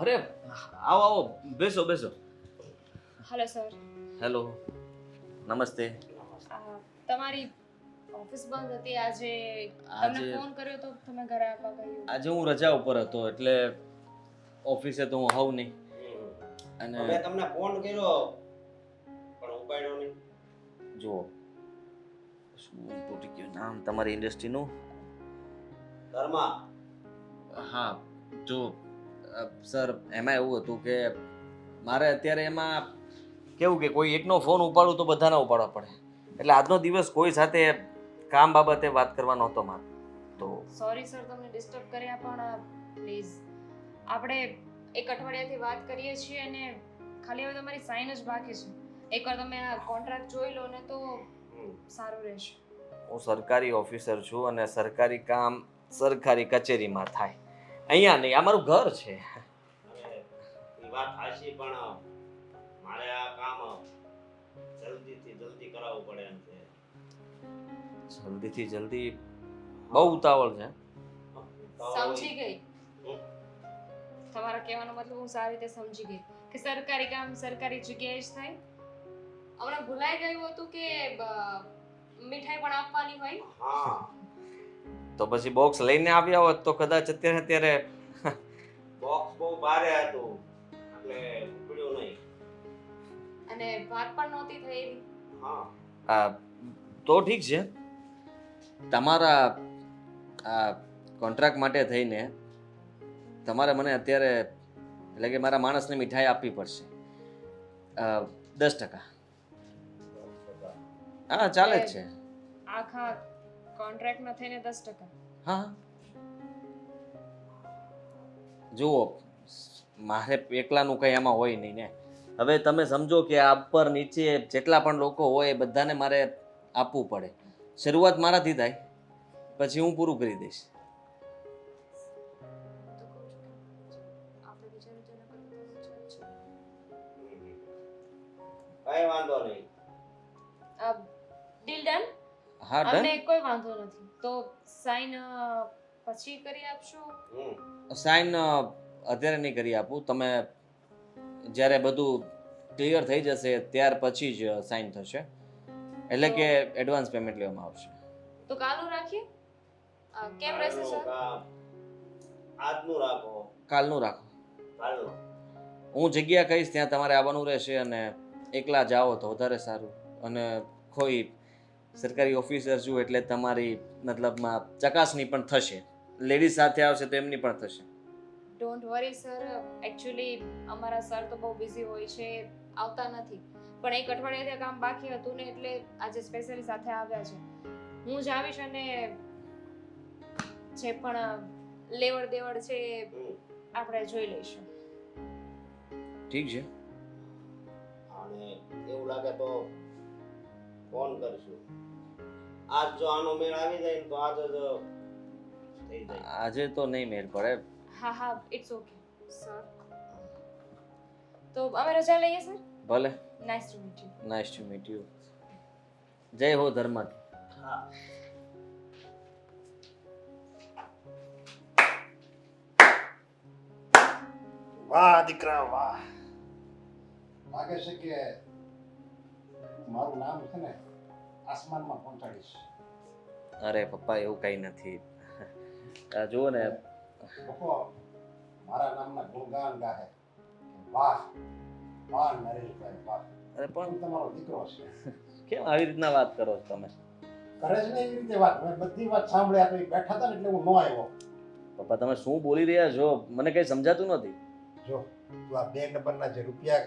અરે આવો આવો, બેસો બેસો. Hello sir. હેલો, નમસ્તે. તમારી ઓફિસ બંધ હતી આજે. તમને આજે ફોન કર્યો તો તમે ઘરે આવવા કહ્યું. આજે હું રજા ઉપર હતો એટલે ઓફિસે તો હું હોઉં નહીં. અને મેં તમને ફોન કર્યો પણ ઉપાડ્યો નહીં. જુઓ, શું તૂટી ગયું નામ તમારી ઇન્ડસ્ટ્રીનું? ધર્મા. હા, જો સર એમાં એવું હતું કે મારે અત્યારે એમાં કેવું કે કોઈ એકનો ફોન ઉપાડું તો બધાના ઉપાડવા પડે, એટલે આજનો દિવસ કોઈ સાથે કામ બાબતે વાત કરવા નહોતો મારે. તો સોરી સર તમને ડિસ્ટર્બ કર્યા, પણ પ્લીઝ આપણે એક અઠવાડિયાથી વાત કરીએ છીએ અને ખાલી હવે તમારી સાઇન જ બાકી છે. એકવાર તમે આ કોન્ટ્રાક્ટ જોઈ લો ને તો સારું રહેશે. હું સરકારી ઓફિસર છું અને સરકારી કામ સરકારી કચેરીમાં થાય, અહીંયા નહીં. આ મારું ઘર છે. અને એ વાત સાચી, પણ મારે આ કામ જલ્દીથી જલ્દી કરાવવું પડે એમ છે. જલ્દીથી જલ્દી બહુ ઉતાવળ છે. સમજી ગઈ. તમારા કહેવાનો મતલબ હું સારી રીતે સમજી ગઈ કે સરકારી કામ સરકારી જગ્યાએ જ થાય. હમણાં ભૂલાઈ ગયું હતું કે મીઠાઈ પણ આપવાની હોય. હા, તો પછી બોક્સ લઈને આવ્યા હોત તો કદાચ અત્યારે બોક્સ બહુ ભારે હતું એટલે ઉપડ્યું નહીં. અને વાત પણ નહોતી થઈ એવી. હા, આ તો ઠીક છે. તમારા આ કોન્ટ્રાક્ટ માટે થઈને તમારે મને અત્યારે એટલે કે મારા માણસને મીઠાઈ આપવી પડશે 10%. હા, ચાલે જ છે. આખા કોન્ટ્રાક્ટમાં થઈને 10%. હા, જુઓ, મારે એકલાનું કંઈ એમાં હોય નહીં ને. હવે તમે સમજો કે આ ઉપર નીચે જેટલા પણ લોકો હોય એ બધાને મારે આપવું પડે. શરૂઆત મારાથી થાય, પછી હું પૂરું કરી દઈશ. આપણે વિચાર્યું તો એના કરતાં તો વિચાર કઈ વાંધો નહીં. છે. Deal done. હા, ડન. અમને કોઈ વાંધો નથી. તો સાઇન પછી કરી આપશો? સાઇન અત્યારે નહીં કરી આપું. તમે જ્યારે બધું ક્લિયર થઈ જશે ત્યાર પછી જ સાઇન થશે, એટલે કે એડવાન્સ પેમેન્ટ લેવામાં આવશે. તો કાલનું રાખીએ. કેમ રહેશે સર? આજનું રાખો. કાલનું રાખો. કાલનું. હું જગ્યા કહીશ ત્યાં તમારે આવવાનું રહેશે, અને એકલા જાઓ તો વધારે સારું. અને કોઈ સરકારી ઓફિસર છું એટલે તમારી મતલબમાં ચકાસણી પણ થશે. લેડીઝ સાથે આવશે તો એમની પણ થશે. Don't worry sir. એકચ્યુઅલી અમારા સર તો બહુ બિઝી હોય છે, આવતા નથી. પણ એક અઠવાડિયાથી કામ બાકી હતું ને એટલે આજે સ્પેશિયલી સાથે આવ્યા છે. હું જ આવીશ અને જે પણ લેવડ દેવડ છે એ આપણે જોઈ લઈશું. ઠીક છે. અને એવું લાગે તો ફોન કરશું. આજ જો આનો મેળ આવી જાય ને તો આજ જ થઈ જાય. આજે તો નહીં મેળ પડે. હા હા, ઇટ્સ ઓકે સર. તો અમે રજા લઈએ સર. ભલે. Nice to meet you. Nice to meet you. જય હો ધર્મા. હા. વાહ દીકરા વાહ. લાગે છે કે મારું નામ છે ને આસમાનમાં પહોંચાડીશ. અરે પપ્પા, એવું કંઈ નથી. જુઓ ને, લોકો મારા નામના ગુણગાન ગાહે. વાહ વાહ નરેશભાઈ વાહ. અરે પણ પણ તમારો દીકરો છે. કેમ આવી રીતના વાત કરો છો તમે? કરે છે ને એવી રીતે વાત. મેં બધી વાત સાંભળ્યા તો એ બેઠા હતા ને એટલે હું ન આવ્યો. પપ્પા, તમે શું બોલી રહ્યા છો? મને કંઈ સમજાતું નથી. જો તું આ 2 નંબરના જે રૂપિયા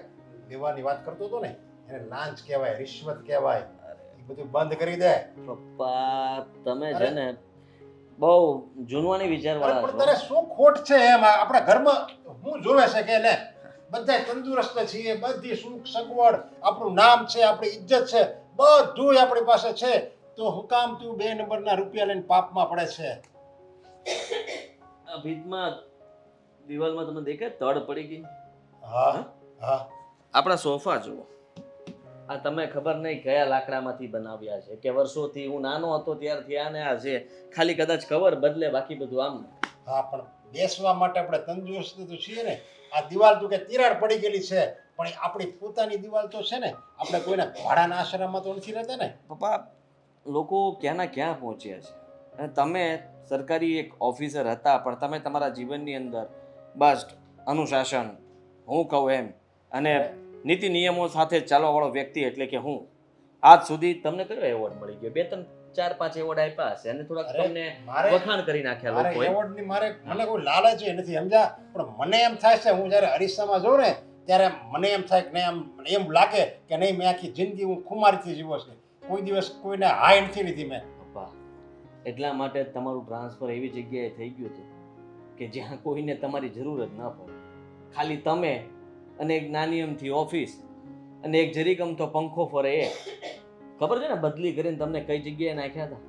લેવાની વાત કરતો હતો ને, એને લાંચ કહેવાય, રિશ્વત કહેવાય. એ બધું બંધ કરી દે. પપ્પા, તમે છે ને બહુ જૂનવાની અરે વિચારવાળા પણ છો. તારે શું ખોટ છે એમ? આપણા ઘરમાં હું જોવે છે કે ને બધા તંદુરસ્ત છીએ, બધી સુખ સગવડ, આપણું નામ છે, આપણી ઇજ્જત છે, બધું આપણી પાસે છે. તો હું કામ તું 2 નંબરના રૂપિયા લઈને પાપમાં પડે છે? આ ભીતમાં દિવાલમાં તમને દેખાય તડ પડી ગઈ? હા હા. આપણા સોફા જુઓ. આ તમે ખબર નહીં કયા લાકડામાંથી બનાવ્યા છે, કે વર્ષોથી હું નાનો હતો ત્યારથી આ ને આ છે. ખાલી કદાચ કવર બદલે, બાકી બધું આમ. હા પણ બેસવા માટે આપણે તંદુરસ્ત તો છીએ ને. આ દિવાલ તો કે તિરાડ પડી ગયેલી છે, પણ એ આપણી પોતાની દિવાલ તો છે ને. આપણે કોઈને ભાડાના આશ્રમમાં તો નથી રહેતા ને. પપ્પા, લોકો ક્યાંના ક્યાં પહોંચ્યા છે. અને તમે સરકારી એક ઓફિસર હતા, પણ તમે તમારા જીવનની અંદર બસ અનુશાસન, હું કહું એમ, અને નીતિ નિયમો સાથે ચાલવાવાળો વ્યક્તિ એટલે કે હું. આજ સુધી તમને કયો એવોર્ડ મળી ગયો? 2 3 4 5 એવોર્ડ આપ્યા હશે અને થોડાક અરે, તમને મારે વખાણ કરી નાખ્યા મારે લોકોએ. એવોર્ડની મને કોઈ લાલચ ય નથી, સમજ્યા? પણ મને એમ થાય છે, હું જ્યારે અરીસામાં જોઉં ને ત્યારે મને એમ થાય કે નહીં, એમ લાગે કે નહીં, મેં આખી જિંદગી હું ખુમારીથી જીવો છું. કોઈ દિવસ કોઈને હાય નથી લીધી મેં. પપ્પા, એટલા માટે જ તમારું ટ્રાન્સફર એવી જગ્યાએ થઈ ગયું હતું કે જ્યાં કોઈને તમારી જરૂર જ ન પડે. ખાલી તમે અને એક નાની અમથી ઓફિસ અને એક જરીક અમથો પંખો ફરે એ. ખબર છે ને બદલી કરીને તમને કઈ જગ્યાએ નાખ્યા હતા?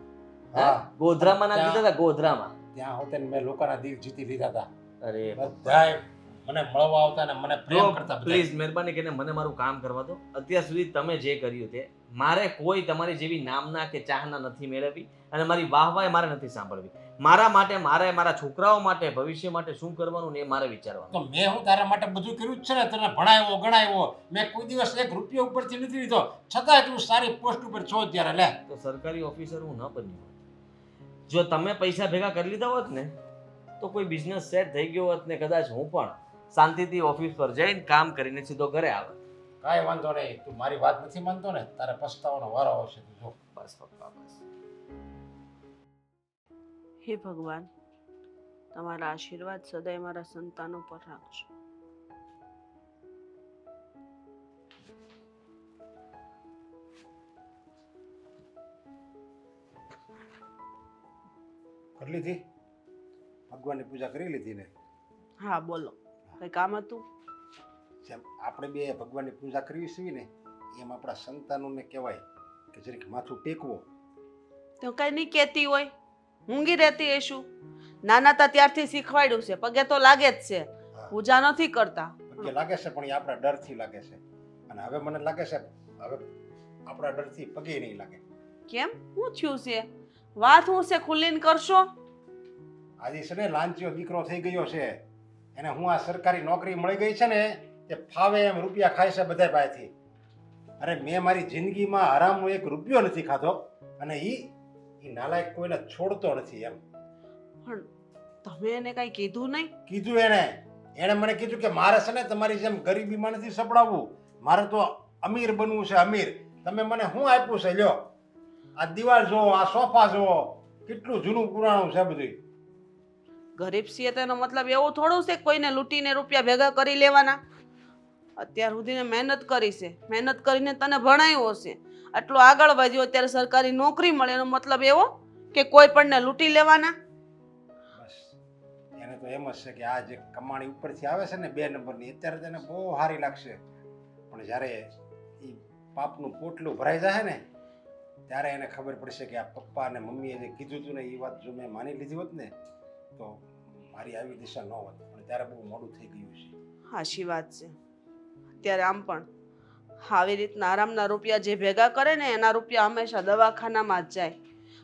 હા, ગોધરામાં નાખી દીધા હતા, ગોધરામાં. ત્યાં હોતે ને મેં લોકોના દિલ જીતી લીધા હતા. અરે બધાય મને મળવા આવતા ને મને પ્રેમ કરતા બધા. પ્લીઝ મહેરબાની કરીને મને મારું કામ કરવા દો. અત્યાર સુધી તમે જે કર્યું તે મારે કોઈ તમારી જેવી નામના કે ચાહના નથી મેળવવી અને મારી વાહવાય મારે નથી સાંભળવી. મારા માટે, મારે મારા છોકરાઓ માટે, ભવિષ્ય માટે શું કરવાનું ને એ મારે વિચારવાનું. તો મેં હું તારા માટે બધું કર્યું જ છે ને, તને ભણાવ્યો ગણાવ્યો, મેં કોઈ દિવસ 1 રૂપિયા ઉપરથી નથી લીધો, છતાંય તું સારી પોસ્ટ ઉપર છો ત્યારે લે. તો સરકારી ઓફિસર હું ન બન્યો હોત. જો તમે પૈસા ભેગા કરી લીધા હોત ને તો કોઈ બિઝનેસ સેટ થઈ ગયો હોત ને કદાચ હું પણ શાંતિથી ઓફિસ પર જઈને કામ કરીને સીધો ઘરે આવે. કાંઈ વાંધો નહીં, તું મારી વાત નથી માનતો ને, તારે પસ્તાવાનો વારો આવશે. તું જો. બસ પપ્પા, બસ. હે ભગવાન, તમારા આશીર્વાદ સદાય મારા સંતાનો પર રાખજો. કરી લીધી? ભગવાનની પૂજા કરી લીધી ને? હા બોલો, કઈ કામ હતું? જેમ આપણે બે ભગવાનની પૂજા કરવી છે ને, એમ આપણા સંતાનોને કહેવાય કે જરીક માથું ટેકવો. તો કઈ નહીં કહેતી હોય, ઊંઘી રહેતી હશું. નાના હતા ત્યારથી શીખવાડ્યું છે, પગે તો લાગે જ છે, પૂજા નથી કરતા. પગે લાગે છે પણ એ આપણા ડરથી લાગે છે, અને હવે મને લાગે છે હવે આપણા ડરથી પગે નહીં લાગે. કેમ, શું થયું છે? વાત શું છે, ખુલ્લીને કરશો? આજે છે ને લાંચિયો દીકરો થઈ ગયો છે, એને હું આ સરકારી નોકરી મળી ગઈ છે ને, તે ફાવે એમ રૂપિયા ખાય છે બધા પાસેથી. અરે મેં મારી જિંદગીમાં હરામનો 1 રૂપિયો નથી ખાધો, અને એ નાલાયક કોઈને છોડતો નથી એમ. પણ તમે એને કઈ કીધું નહીં? કીધું એણે મને કીધું કે મારે છે ને તમારી જેમ ગરીબીમાં નથી સપડાવવું, મારે તો અમીર બનવું છે, અમીર. તમે મને શું આપ્યું છે? લ્યો, આ દિવાલ જુઓ, આ સોફા જુઓ, કેટલું જૂનું પુરાણું છે બધું. ગરીબ છીએ તેનો મતલબ એવું થોડું છે કોઈને લૂંટીને રૂપિયા ભેગા કરી લેવાના. અત્યાર સુધી મહેનત કરી છે, મહેનત કરીને તને ભણાવ્યો છે, આટલો આગળ વધ્યો, અત્યારે સરકારી નોકરી મળે એનો મતલબ એવો કે કોઈ પણને લૂંટી લેવાના? બસ એને તો એમ જ છે કે આ જે કમાણી ઉપરથી આવે છે ને 2 નંબરની, અત્યારે તેને બહુ સારી લાગશે, પણ જ્યારે એ પાપનું પોટલું ભરાઈ જાય ને ત્યારે એને ખબર પડશે કે આ પપ્પા અને મમ્મીએ જે કીધું હતું ને એ વાત જો મેં માની લીધી હોત ને તો મારી આવી દિશા ન હોત, પણ ત્યારે બહુ મોડું થઈ ગયું છે. સાચી વાત છે. અત્યારે આમ પણ આવી રીતના આરામના રૂપિયા જે ભેગા કરે ને એના રૂપિયા હંમેશા દવાખાનામાં જ જાય.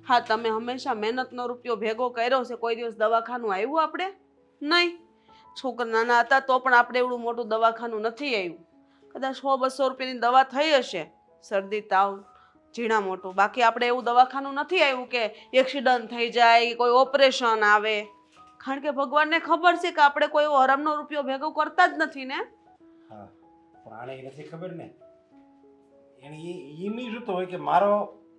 હા, તમે હંમેશા મહેનતનો રૂપિયો ભેગો કર્યો છે, કોઈ દિવસ દવાખાનું આવ્યું આપણે? નહીં. છોકરા નાના હતા તો પણ આપણે એવડું મોટું દવાખાનું નથી આવ્યું. કદાચ 100-200 રૂપિયાની દવા થઈ હશે, શરદી તાવ ઝીણા મોટું, બાકી આપણે એવું દવાખાનું નથી આવ્યું કે એક્સિડન્ટ થઈ જાય, કોઈ ઓપરેશન આવે. કારણ કે ભગવાનને ખબર છે કે આપણે કોઈ એવો હરામનો રૂપિયો ભેગો કરતા જ નથી ને. હા, પણ આને એ નથી ખબર ને, એને એ નહીં જોતો હોય કે મારો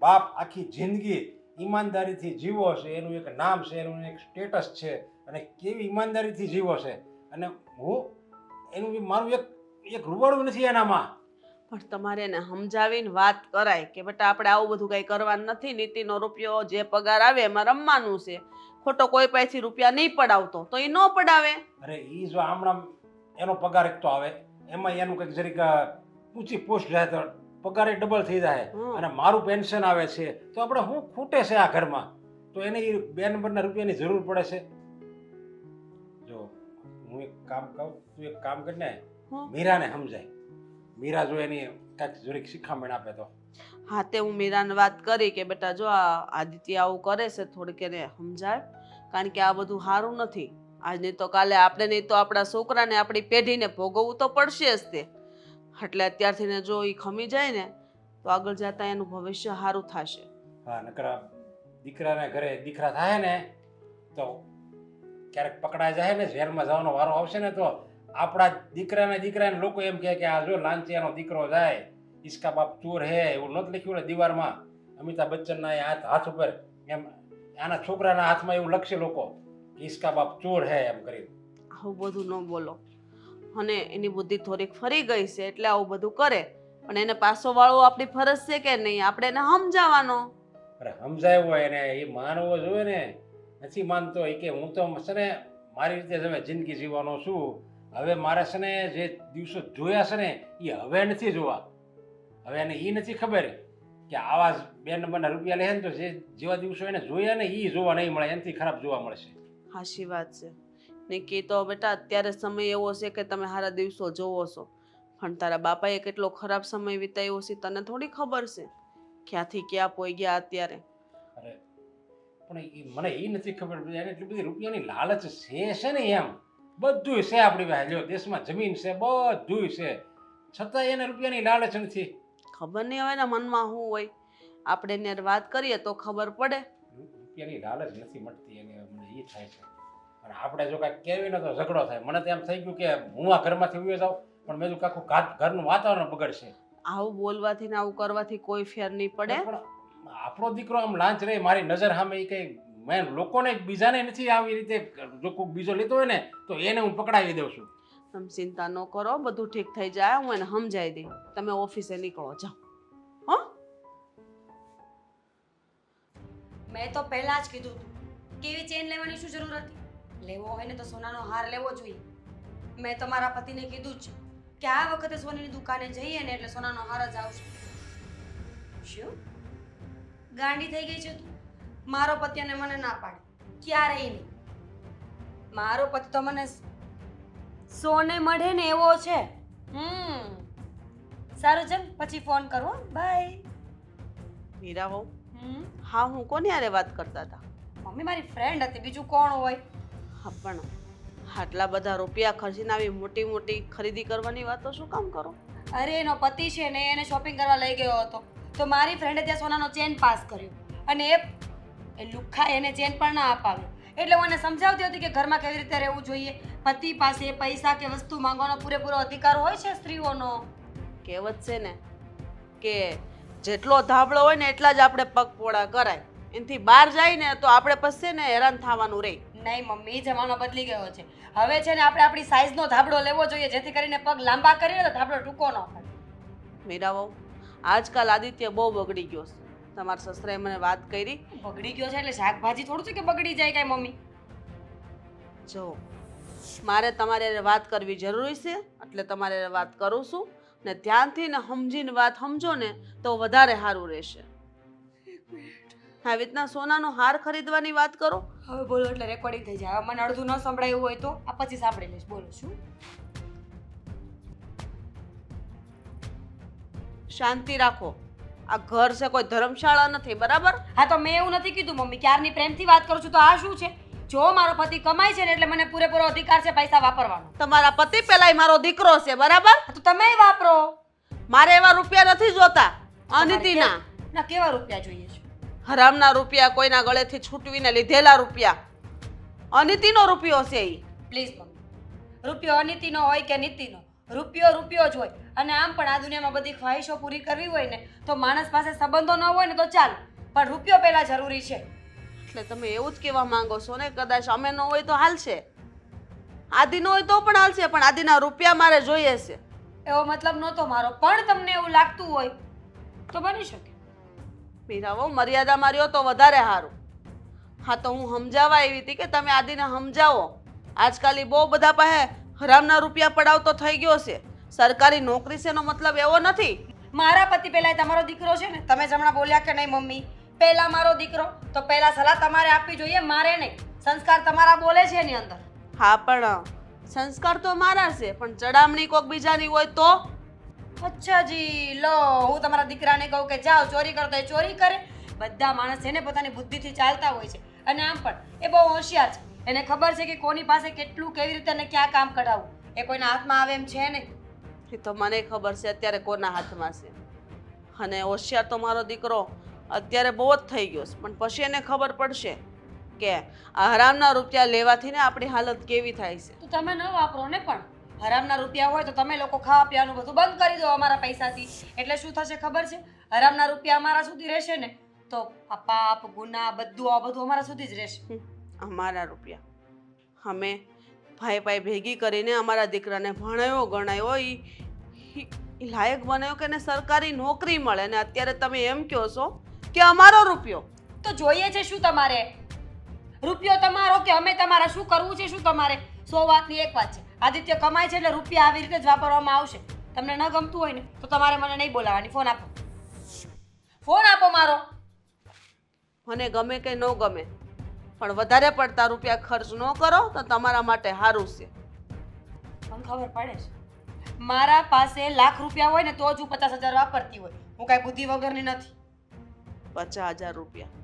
બાપ આખી જિંદગી ઈમાનદારીથી જીવો છે, એનું એક નામ છે, એનું એક સ્ટેટસ છે, અને કેવી ઈમાનદારીથી જીવો છે, અને હું એનું મારું એક રૂવાડું નથી એનામાં. પણ તમારે એને સમજાવીને વાત કરાય કે બેટા આપણે આવું બધું કંઈ કરવાનું નથી, નીતિનો રૂપિયો જે પગાર આવે એમાં રમવાનું છે, ખોટો કોઈ પાસેથી રૂપિયા નહીં પડાવતો તો એ ન પડાવે. અરે એ જો હમણાં એનો પગાર એક તો આવે, એમાં એનું કંઈક જરીક ઊંચી પોસ્ટ જાય તો પગાર ડબલ થઈ જાય, અને મારું પેન્શન આવે છે, તો આપણે શું ખૂટે છે આ ઘરમાં? તો એને 2 નંબરના રૂપિયાની જરૂર પડે છે. જો હું એક કામ કહું, તું એક કામ કરીને મીરાને સમજાય. મીરા જો એની કાંઈક જરીક શિખામણ આપે તો. હા, તે હું મીરાને વાત કરી કે બેટા જો આ આદિત્ય આવું કરે છે, થોડીક એને સમજાય, કારણ કે આ બધું સારું નથી. આજ નહીં તો કાલે આપણે નહીં તો આપણા છોકરાને આપણી પેઢીને ભોગવવું તો પડશે જ તે. એટલે અત્યારથી ને જો એ ખમી જાય ને તો આગળ જતા એનું ભવિષ્ય સારું થશે. હા નકર દીકરાને ઘરે દીકરા થાય ને તો ક્યારેક પકડાઈ જાય ને જેલમાં જવાનો વારો આવશે ને તો આપણા દીકરાને લોકો એમ કહે કે આ જો લાંચિયાનો દીકરો જાય ઈસકા બાપ ચોર હે એવું નથી લખ્યું ને દીવારમાં અમિતાભ બચ્ચનના એ હાથ ઉપર એમ આના છોકરાના હાથમાં એવું લખશે લોકો કે ઈસકા બાપ ચોર હે એમ કરી. આવું બધું ન બોલો. અને એની બુદ્ધિ થોડીક ફરી ગઈ છે એટલે આવું બધું કરે, પણ એને પાછો વાળવો આપણી ફરજ છે કે નહીં? આપણે એને સમજાવવાનો. અરે સમજાય હોય એને એ માનવો જોઈએ ને, નથી માનતો. એ કે હું તો છે ને મારી રીતે જ હવે જિંદગી જીવવાનો છું. હવે મારે છે ને જે દિવસો જોયા છે ને એ હવે નથી જોવા. હવે એને એ નથી ખબર કે આવા 2 નંબરના રૂપિયા લે ને તો જે જેવા દિવસો એને જોયા ને એ જોવા નહીં મળે, એનાથી ખરાબ જોવા મળશે. હાચી વાત છે નિકી. તો બેટા અત્યારે સમય એવો છે કે તમે સારા દિવસો જોવો છો, પણ તારા બાપાએ કેટલો ખરાબ સમય વિતાવ્યો છે તને થોડી ખબર છે? ક્યાંથી ક્યાં પોઈ ગયા અત્યારે. અરે પણ મને એ નથી ખબર એને એટલી બધી રૂપિયાની લાલચ છે ને એમ બધું છે આપણી પાસે. જો દેશમાં જમીન છે, બધું છે, છતાં એને રૂપિયાની લાલચ નથી. ખબર નહીં હવે એના મનમાં શું હોય. આપણે એને વાત કરીએ તો ખબર પડે. રૂપિયાની લાલચ નથી મળતી એને, મને એ થાય છે. અને આપણે જો કાંઈક કહેવી ને તો ઝઘડો થાય. મને તો એમ થઈ ગયું કે હું આ ઘરમાંથી ઉભી જાઉં, પણ મેં જો આખું ઘરનું વાતાવરણ બગડશે. આવું બોલવાથી ને આવું કરવાથી કોઈ ફેર નહીં પડે. પણ આપણો દીકરો આમ લાંચ રહે મારી નજર સામે, એ કઈ મેં લોકોને બીજાને નથી આવી રીતે, જો કોઈ બીજો લેતો હોય ને તો એને હું પકડાવી દઉં છું. તમે ચિંતા ન કરો, બધું ઠીક થઈ જાય. હું એને સમજાવી દઈ. તમે ઓફિસે નીકળો, જાઓ. હો, મેં તો પહેલા જ કીધું હતું કેવી ચેન લેવાની શું જરૂર હતી? લેવો હોય ને તો સોનાનો હાર લેવો જોઈએ. મેં તો મારા પતિને કીધું જ કે આ વખતે સોનાની દુકાને જઈએ ને એટલે સોનાનો હાર જ આવશે. શું ગાંડી થઈ ગઈ છે તું? મારો પતિ અને મને ના પાડે ક્યારેય નહીં. મારો પતિ તો મને સોને મળે ને એવો છે. સારું ચાલ પછી ફોન કરો. બાય. મીરા હો. હા, હું કોની હારે વાત કરતા હતા? મમ્મી મારી ફ્રેન્ડ હતી, બીજું કોણ હોય? હા, પણ આટલા બધા રૂપિયા ખર્ચીને આવી મોટી મોટી ખરીદી કરવાની વાતો શું કામ કરો? અરે એનો પતિ છે ને એને શોપિંગ કરવા લઈ ગયો હતો તો મારી ફ્રેન્ડે ત્યાં સોનાનો ચેન પાસ કર્યો અને એ લુખ્ખા એને ચેન પણ ના અપાવ્યો. એટલે હું એને સમજાવતી હતી કે ઘરમાં કેવી રીતે રહેવું જોઈએ. પતિ પાસે પૈસા કે વસ્તુ માંગવાનો પૂરેપૂરો અધિકાર હોય છે સ્ત્રીઓનો. કહેવત છે ને કે જેટલો ધાબળો હોય ને એટલા જ આપણે પગ પોળા કરાય. એનાથી બહાર જાય ને તો આપણે પછી ને હેરાન થવાનું રહે. નહીં મમ્મી, જમાનો બદલી ગયો છે. હવે છે ને આપણે આપણી સાઈઝનો ધાબળો લેવો જોઈએ જેથી કરીને પગ લાંબા કરીએ તો ધાબળો ટૂંકો ન પડે. મીરાવો, આજકાલ આદિત્ય બહુ બગડી ગયો છે. તમારા સસરાએ મને વાત કરી. બગડી ગયો છે એટલે શાકભાજી થોડું છે કે બગડી જાય કાંઈ મમ્મી? જો મારે તમારે વાત કરવી જરૂરી છે એટલે તમારે વાત કરું છું ને ધ્યાનથી ને સમજીને વાત સમજો ને તો વધારે સારું રહેશે. આવી રીતના સોનાનો હાર ખરીદવાની વાત કરો. હવે બોલો એટલે રેકોર્ડિંગ થઈ જાય. હવે મને અડધું ન સંભળાયું હોય તો આ પછી સાંભળી લઈશ. બોલો શું? શાંતિ રાખો. આ ઘર છે, કોઈ ધર્મશાળા નથી, બરાબર? હા તો મેં એવું નથી કીધું મમ્મી, ક્યારની પ્રેમથી વાત કરું છું. તો આ શું છે? જો મારો પતિ કમાય છે ને એટલે મને પૂરેપૂરો અધિકાર છે પૈસા વાપરવાનો. તમારા પતિ પેલાય મારો દીકરો છે, બરાબર? તો તમે વાપરો. મારે એવા રૂપિયા નથી જોતા. અનિતિના ના કેવા રૂપિયા જોઈએ છે? હરામના રૂપિયા, કોઈના ગળેથી છૂટવીને લીધેલા રૂપિયા. અનિતિનો રૂપિયો છે ઈ. પ્લીઝ મમ્મી, રૂપિયો અનિતિનો હોય કે નીતિનો, રૂપિયો જ હોય. અને આમ પણ આ દુનિયામાં બધી ખ્વાહિશો પૂરી કરવી હોય ને તો માણસ પાસે સંબંધો ન હોય ને તો ચાલ, પણ રૂપિયો પહેલા જરૂરી છે. એટલે તમે એવું જ કહેવા માંગો છો ને કદાચ અમે ન હોય તો હાલશે, આદિ ન હોય તો પણ હાલશે, પણ આદિના રૂપિયા મારે જોઈએ છે. એવો મતલબ નહોતો મારો, પણ તમને એવું લાગતું હોય તો બની શકે. મીરાવો, મર્યાદા માર્યો તો વધારે સારું. હા, તો હું સમજાવવા આવી હતી કે તમે આદિને સમજાવો. આજકાલ બહુ બધા પાસે હરામના રૂપિયા પડાવતો થઈ ગયો છે. સરકારી નોકરી છે એનો મતલબ એવો નથી. મારા પતિ પહેલા તમારો દીકરો છે ને, તમે જ હમણાં બોલ્યા કે નહીં મમ્મી, પહેલા મારો દીકરો તો પહેલા સલાહ તમારે આપવી જોઈએ, મારે નહીં. સંસ્કાર તમારા બોલે છે એની અંદર. હા, પણ સંસ્કાર તો મારા છે, પણ ચડામણી કોક બીજાની હોય તો? અચ્છા જી, લો હું તમારા દીકરાને કહું કે જાઓ ચોરી કરો તો એ ચોરી કરે. બધા માણસ છે ને પોતાની બુદ્ધિથી ચાલતા હોય છે. અને આમ પણ એ બહુ હોશિયાર છે. એને ખબર છે કે કોની પાસે કેટલું કેવી રીતે અને ક્યાં કામ કઢાવવું. એ કોઈના હાથમાં આવે એમ છે નહીં. એ તો મને ખબર છે અત્યારે કોના હાથમાં છે. અને હોશિયાર તો મારો દીકરો અત્યારે બહુ જ થઈ ગયો છે, પણ પછી એને ખબર પડશે કે આ હરામના રૂપિયા લેવાથી ને આપણી હાલત કેવી થાય છે. તો તમે ન વાપરો ને, પણ હરામના રૂપિયા હોય તો તમે લોકો ખાવા પીવાનું બધું બંધ કરી દો અમારા પૈસાથી. એટલે શું થશે ખબર છે? હરામના રૂપિયા અમારા સુધી રહેશે ને તો આ પાપ ગુના બધું અમારા સુધી જ રહેશે. અમારા રૂપિયા અમે ભાઈ ભાઈ ભેગી કરીને અમારા દીકરાને ભણાયો ગણાયો, એ લાયક બનાવ્યો કે એને સરકારી નોકરી મળે, ને અત્યારે તમે એમ કહો છો કે અમારો રૂપિયો. તો જોઈએ છે શું તમારે? રૂપિયો તમારો કે અમે તમારા? શું કરવું છે શું તમારે? 100 વાતની એક વાત છે, આદિત્ય કમાય છે એટલે રૂપિયા આવી રીતે જ વાપરવામાં આવશે. તમને ન ગમતું હોય ને તો તમારે મને નહીં બોલાવવાની. ફોન આપો, ફોન આપો મારો. મને ગમે કે ન ગમે, પણ વધારે પડતા રૂપિયા ખર્ચ ન કરો તો તમારા માટે સારું છે. મને ખબર પડે છે, મારા પાસે લાખ રૂપિયા હોય ને તો જ હું 50,000 વાપરતી હોય. હું કાંઈ બુદ્ધિ વગરની નથી. 50,000 રૂપિયા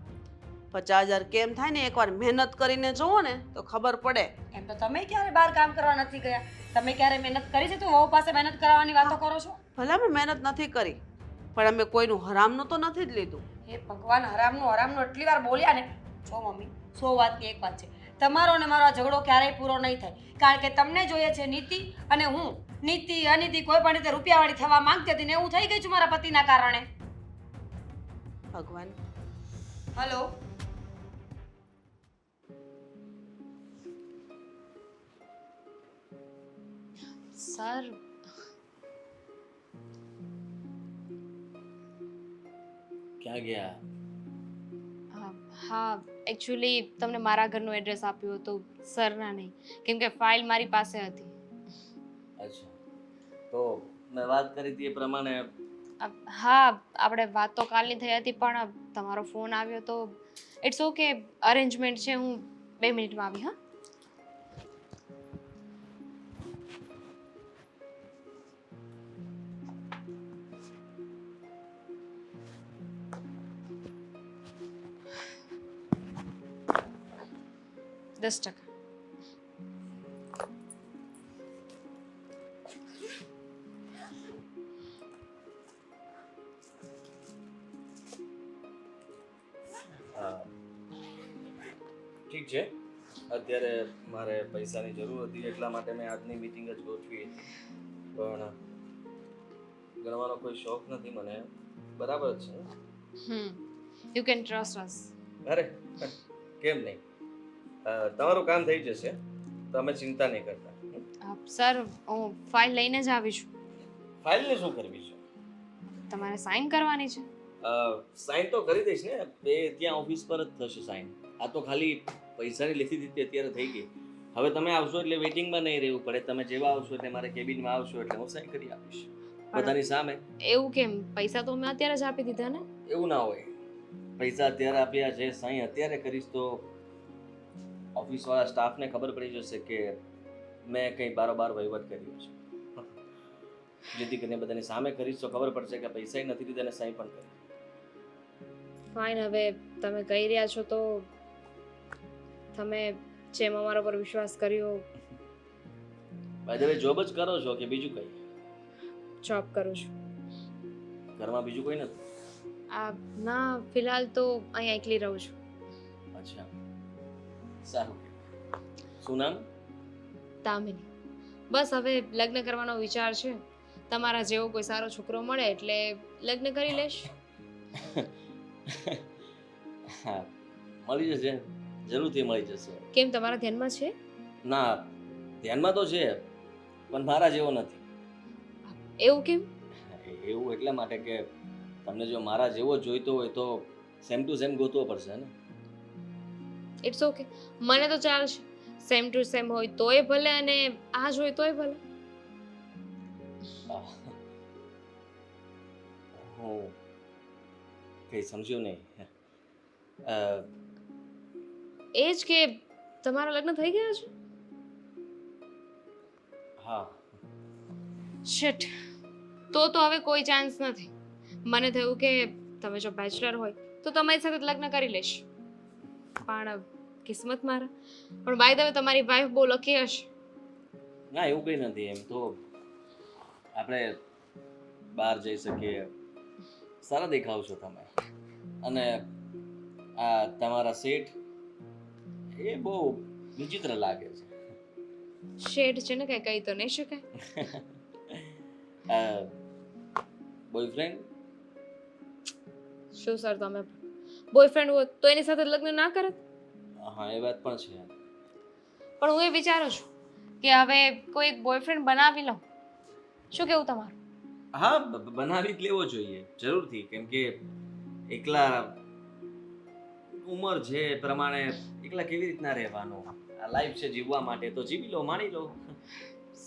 50,000 કેમ થાય ને એકવાર મહેનત કરીને જુઓ ને તો ખબર પડે. એમ તો તમે ક્યારે બહાર કામ કરવા નથી ગયા? તમે ક્યારે મહેનત કરી છે? તો વહુ પાસે મહેનત કરાવવાની વાતો કરો છો. ભલે અમે મહેનત નથી કરી, પણ અમે કોઈનું હરામનું તો નથી જ લીધું. હે ભગવાન, હરામનું એટલી વાર બોલ્યા ને. જો મમ્મી, 100 વાતની એક વાત છે, તમારો ને મારો આ ઝઘડો ક્યારેય પૂરો નહીં થાય. કારણ કે તમને જોઈએ છે નીતિ, અને હું નીતિ અનીતિ કોઈ પણ રીતે રૂપિયાવાળી થવા માંગતી હતી ને એવું થઈ ગઈ છું મારા પતિના કારણે. ભગવાન, હલો, સર ક્યાં ગયા? હા, એકચ્યુઅલી તમને મારા ઘરનું એડ્રેસ આપ્યું હતું, સરના નહીં, કેમ કે ફાઇલ મારી પાસે હતી. અચ્છા, તો મેં વાત કરી હતી એ પ્રમાણે. હા, આપણે વાત તો કાલની થઈ હતી, પણ તમારો ફોન આવ્યો તો ઇટ્સ ઓકે, અરેન્જમેન્ટ છે. હું 2 મિનિટમાં આવી. હા, $10. ઠીક છે, અત્યારે મારે પૈસાની જરૂર હતી એટલા માટે મેં આજની મીટિંગ જ ગોઠવી હતી, પણ ગણવાનો કોઈ શોખ નથી મને. બરાબર છે. યુ કેન ટ્રસ્ટ અસ. અરે કેમ નહીં, તમારું કામ થઈ જશે, તમે ચિંતા નહીં કરતા. સર, હું ફાઇલ લઈને જ આવી છું. ફાઇલને શું કરવી છે? તમારે સાઇન કરવાની છે. સાઈન તો કરી દઈશ ને, એ ત્યાં ઓફિસ પર જ થશે સાઈન. આ તો ખાલી પૈસાની લેતી દીધી અત્યારે થઈ ગઈ. હવે તમે આવશો એટલે વેઇટિંગમાં નહીં રહેવું પડે. તમે જેવા આવશો એટલે મારે કેબિનમાં આવશો એટલે હું સાઈન કરી આપીશ બધાની સામે. એવું કેમ? પૈસા તો મેં અત્યારે જ આપી દીધા ને. એવું ના હોય, પૈસા અત્યારે આપ્યા છે, સાઈન અત્યારે કરીશ તો ઓફિસવાળા સ્ટાફને ખબર પડી જશે કે મેં કંઈ બારોબાર વહીવટ કર્યો છે. જેથી કરીને બધાની સામે કરીશ તો ખબર પડશે કે પૈસા નથી દીધા અને સાઈન પણ કરી. ફાઇન, હવે તમે કહી રહ્યા છો તો તમે જેમ અમારા પર વિશ્વાસ કર્યો. બાય ધ વે, જોબ જ કરો છો કે બીજું કંઈ? જોબ કરું છું. ઘરમાં બીજું કોઈ નથી? ના, ફિલહાલ તો અહીંયા એકલી રહું છું. અચ્છા, સારું. શું નામ? દામિની. બસ હવે લગ્ન કરવાનો વિચાર છે. તમારા જેવો કોઈ સારો છોકરો મળે એટલે લગ્ન કરી લઈશ. હા, મળી જશે, જરૂરથી મળી જશે. કેમ, તમારા ધ્યાનમાં છે? ના, ધ્યાનમાં તો છે, પણ મારા જેવો નથી. એવું કેમ? એવું એટલા માટે કે તમને જો મારા જેવો જોઈતો હોય તો સેમ ટુ સેમ ગોતવો પડશે ને. ઇટ્સ ઓકે, મને તો ચાલશે. સેમ ટુ સેમ હોય તોય ભલે, અને આ જ હોય તોય ભલે. હું કંઈ સમજ્યું નહીં. એ જ કે તમારા લગ્ન થઈ ગયા છે? હા. શિટ, તો હવે કોઈ ચાન્સ નથી. મને થયું કે તમે જો બેચલર હોય તો તમારી સાથે લગ્ન કરી લઈશ, પણ કિસ્મત મારા. પણ બાય ધ વે તમારી વાઈફ બહુ લકી હશે. ના એવું કંઈ નથી. એમ તો આપણે બહાર જઈ શકીએ. સારા દેખાવ છો તમે. અને આ તમારા શેઠ એ બહુ વિચિત્ર લાગે છે. શેડ છે ને કઈ કહી તો નહીં શકાય. બોયફ્રેન્ડ શું સર તમે બોયફ્રેન્ડ હોત તો એની સાથે લગ્ન ના કરત? હા એ વાત પણ છે. પણ હું એ વિચારું છું કે હવે કોઈ એક બોયફ્રેન્ડ બનાવી લઉં. શું કેવું તમારું? હા બનાવી જ લેવો જોઈએ જરૂરથી. કેમ કે એકલા ઉંમર છે એ પ્રમાણે એકલા કેવી રીતના રહેવાનું. આ લાઈફ છે જીવવા માટે, તો જીવી લો, માણી લો.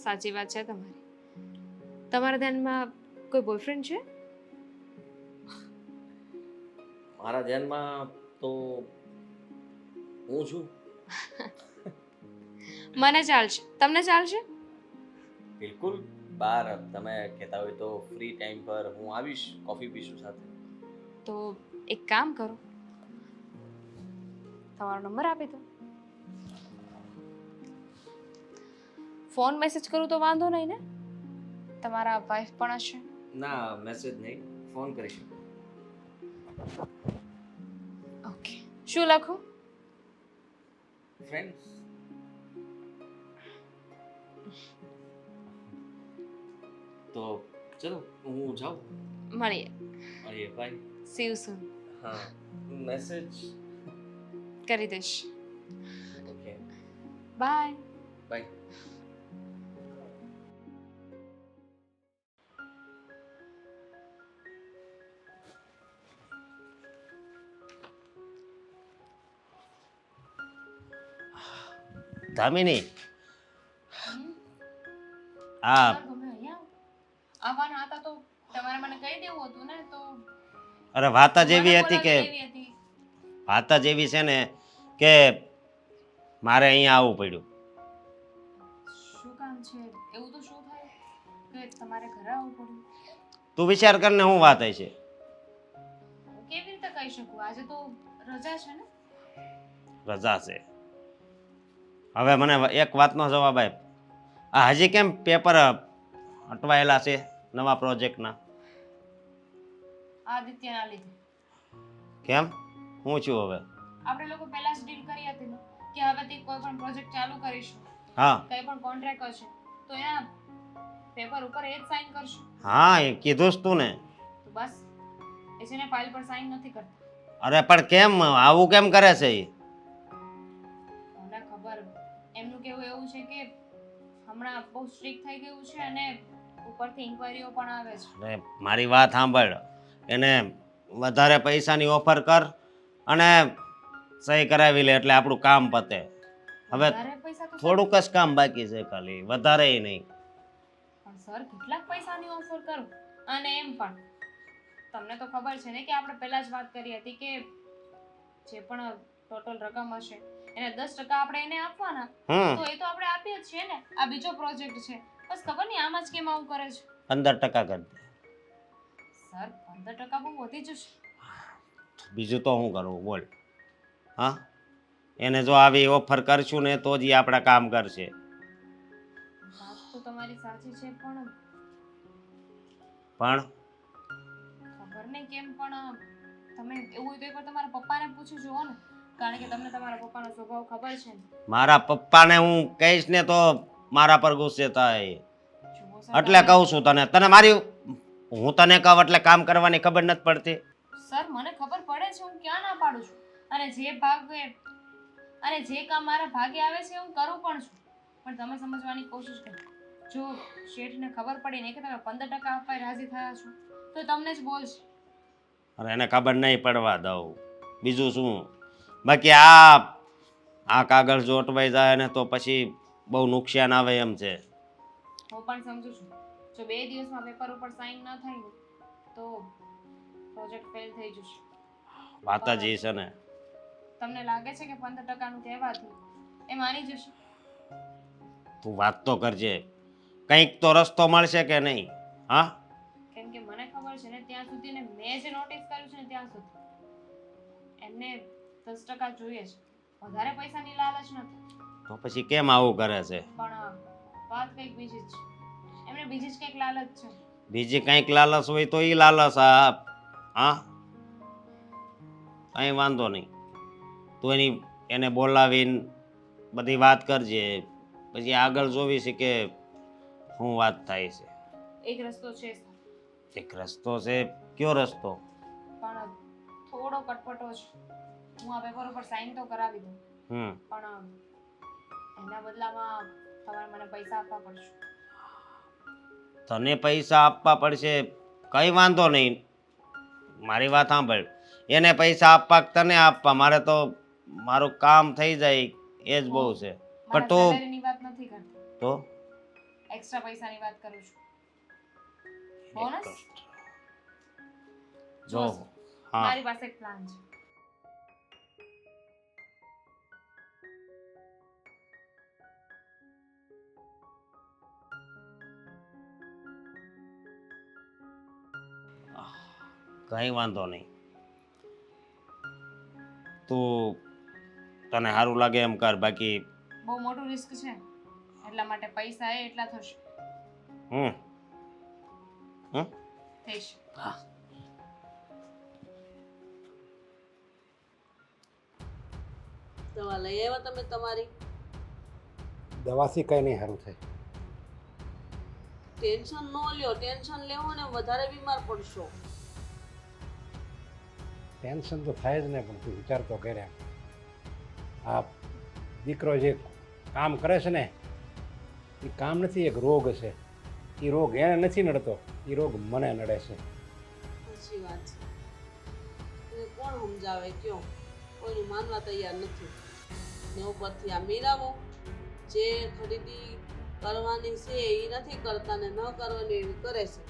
સાચી વાત છે તમારી. તમારા ધ્યાનમાં કોઈ બોયફ્રેન્ડ છે? મારા ધ્યાનમાં તો હું છું. મને ચાલશે, તમને ચાલશે? બિલકુલ. બહાર તમે કહેતા હોય તો ફ્રી ટાઈમ પર હું આવીશ, કોફી પીશું સાથે. તો એક કામ કરો, તમારો નંબર આપી દો. ફોન મેસેજ કરું તો વાંધો નહીં ને? તમારા વાઈફ પણ હશે. ના મેસેજ નહીં, ફોન કરી શકું. ઓકે, શું લખું? ફ્રેન્ડ્સ. તો ચલો હું જાઉં. મળીએ. મળીએ. બાય. સી યુ સૂન. હા મેસેજ કરી દઈશ. Okay bye. બાય. ધામિની હા તમે અહીંયા આવવાના હતા તો તમારે મને કહી દેવું હતું ને. તો અરે વાત જ એવી મને હતી કે બોલાવી લેવી હતી. વાત જ એવી છે ને કે મારે અહીંયા આવવું પડ્યું. શું કામ છે? એવું તો શું થાય કે તમારે ઘરે આવવું પડ્યું? તું વિચાર કર ને શું વાત છે. હું કેવી રીતે કહી શકું? આજે તો રજા છે ને. રજા છે. હવે મને એક વાતનો જવાબ આપ. આ હજી કેમ પેપર અટવાયેલા છે નવા પ્રોજેક્ટના? આદિત્યના લીધે. કેમ હું છું હવે? આપણે લોકો પહેલા જ ડીલ કરી હતી ને કે હવેથી કોઈ પણ પ્રોજેક્ટ ચાલુ કરીશું, હા કંઈ પણ કોન્ટ્રાક્ટ હશે તો એના પેપર ઉપર એ જ સાઈન કરશું. હા એ કીધું જ તું ને. તો બસ એ છે ને ફાઇલ પર સાઈન નથી કરતા. અરે પણ કેમ આવું કેમ કરે છે એ? મને ખબર, એમનું કહેવું એવું છે કે હમણાં બહુ સ્ટ્રિક્ટ થઈ ગયું છે અને ઉપરથી ઇન્ક્વાયરીઓ પણ આવે છે. અરે મારી વાત સાંભળ. એને વધારે પૈસાની ઓફર કર અને સહી કરાવી લે એટલે આપણું કામ પતે. હવે વધારે પૈસા તો થોડુંક જ કામ બાકી છે ખાલી, વધારે નહીં. પણ સર કેટલાક પૈસાની ઓફર કરું? અને એમ પણ તમને તો ખબર છે ને કે આપણે પહેલા જ વાત કરી હતી કે જે પણ ટોટલ રકમ હશે એને 10% આપણે એને આપવાના. તો એ તો આપણે આપીએ જ છીએ ને. આ બીજો પ્રોજેક્ટ છે, બસ ખબર નહીં આમાં જ કેમ આવું કરે છે. 15% કરી દે. સર 15% બહુ વધી જશે. બીજું તો શું કરવું બોલ? હા એને જો આવી ઓફર કરશું ને તો જ એ આપણા કામ કરશે. વાત તો તમારી સાચી છે પણ પણ ખબર નહીં કેમ પણ તમે એવું હોય તો એકવાર તમારા પપ્પાને પૂછી જુઓ ને, કારણ કે તમને તમારા પપ્પાનો સ્વભાવ ખબર છે ને. મારા પપ્પાને હું કહીશ ને તો મારા પર ગુસ્સે થાય. જુઓ સર, એટલે તમે- કહું છું તને મારી હું તને કહું એટલે કામ કરવાની ખબર નથી પડતી. સર મને ખબર પડે છે, હું ક્યાં ના પાડું છું. અને જે કામ મારા ભાગે આવે છે હું કરું પણ છું. પણ તમે સમજવાની કોશિશ કરો. જો શેઠને ખબર પડી ને કે તમે 15% આપવા રાજી થયા છો તો તમને જ બોલશે. અરે એને ખબર નહીં પડવા દઉં, બીજું શું. બાકી આ કાગળ જો અટવાઈ જાય ને તો પછી બહુ નુકસાન આવે એમ છે. હું પણ સમજુ છું. જો 2 દિવસમાં પેપર ઉપર સાઈન ન થાય ને તો પ્રોજેક્ટ ફેલ થઈ જશે. વાત જ એ છે ને. તમને લાગે છે કે 15%નું કહેવાથી એ માની જશે? તું વાત તો કરજે, કંઈક તો રસ્તો મળશે કે નહીં? હા કેમ કે મને ખબર છે ને ત્યાં સુધી ને મેં જે નોટિસ કર્યું છે ને ત્યાં સુધી એમને 10% જોઈએ છે. વધારે પૈસાની લાલચ નથી, તો પછી કેમ આવું કરે છે? પણ વાત કંઈક બીજી જ છે. એમને બીજી જ કંઈક લાલચ છે. બીજી કંઈક લાલચ હોય તો ઈ લાલચ હા કંઈ વાંધો નહીં. તું એને બોલાવીને બધી વાત કરજે, પછી આગળ જોવી છે કે શું વાત થાય છે. એક રસ્તો છે સર, એક રસ્તો છે? કયો રસ્તો? પણ થોડો કટપટો છે. હું આ પેપર ઉપર સાઈન તો કરાવી દઉં, પણ એના બદલામાં તમારે મને પૈસા આપવા પડશે. તને પૈસા આપવા પડશે? કઈ વાંધો નહીં, મારી વાત સાંભળ. એને પૈસા આપવા કે તને આપવા, મારે તો મારું કામ થઈ જાય એ જ બહુ છે. પણ મારા તો સેલેરીની વાત નથી કરતી, તો એક્સ્ટ્રા પૈસાની વાત કરું છું. બોનસ? જો હા મારી પાસે એક પ્લાન છે. કઈ વાંધો નહીં. તું તને સારું લાગે એમ કર, બાકી બહુ મોટું રિસ્ક છે, એટલા માટે પૈસા એટલા થશે. હમ થઈશ. દવા લઈ આવ્યા તમે તમારી? દવાથી કંઈ નહીં સારું થાય. ટેન્શન ન લ્યો, ટેન્શન લેવો ને વધારે બીમાર પડશો. ટેન્શન તો થાય જ ને, પણ તું વિચાર તો કર્યા. આ દીકરો જે કામ કરે છે ને એ કામ નથી, એક રોગ છે. એ રોગ એને નથી નડતો, એ રોગ મને નડે છે. સાચી વાત છે. એને કોણ સમજાવે કયો? કોઈનું માનવા તૈયાર નથી. ને ઉપરથી આ મીરાઓ જે ખરીદી કરવાની છે એ નથી કરતા ને ન કરવાની એવી કરે છે.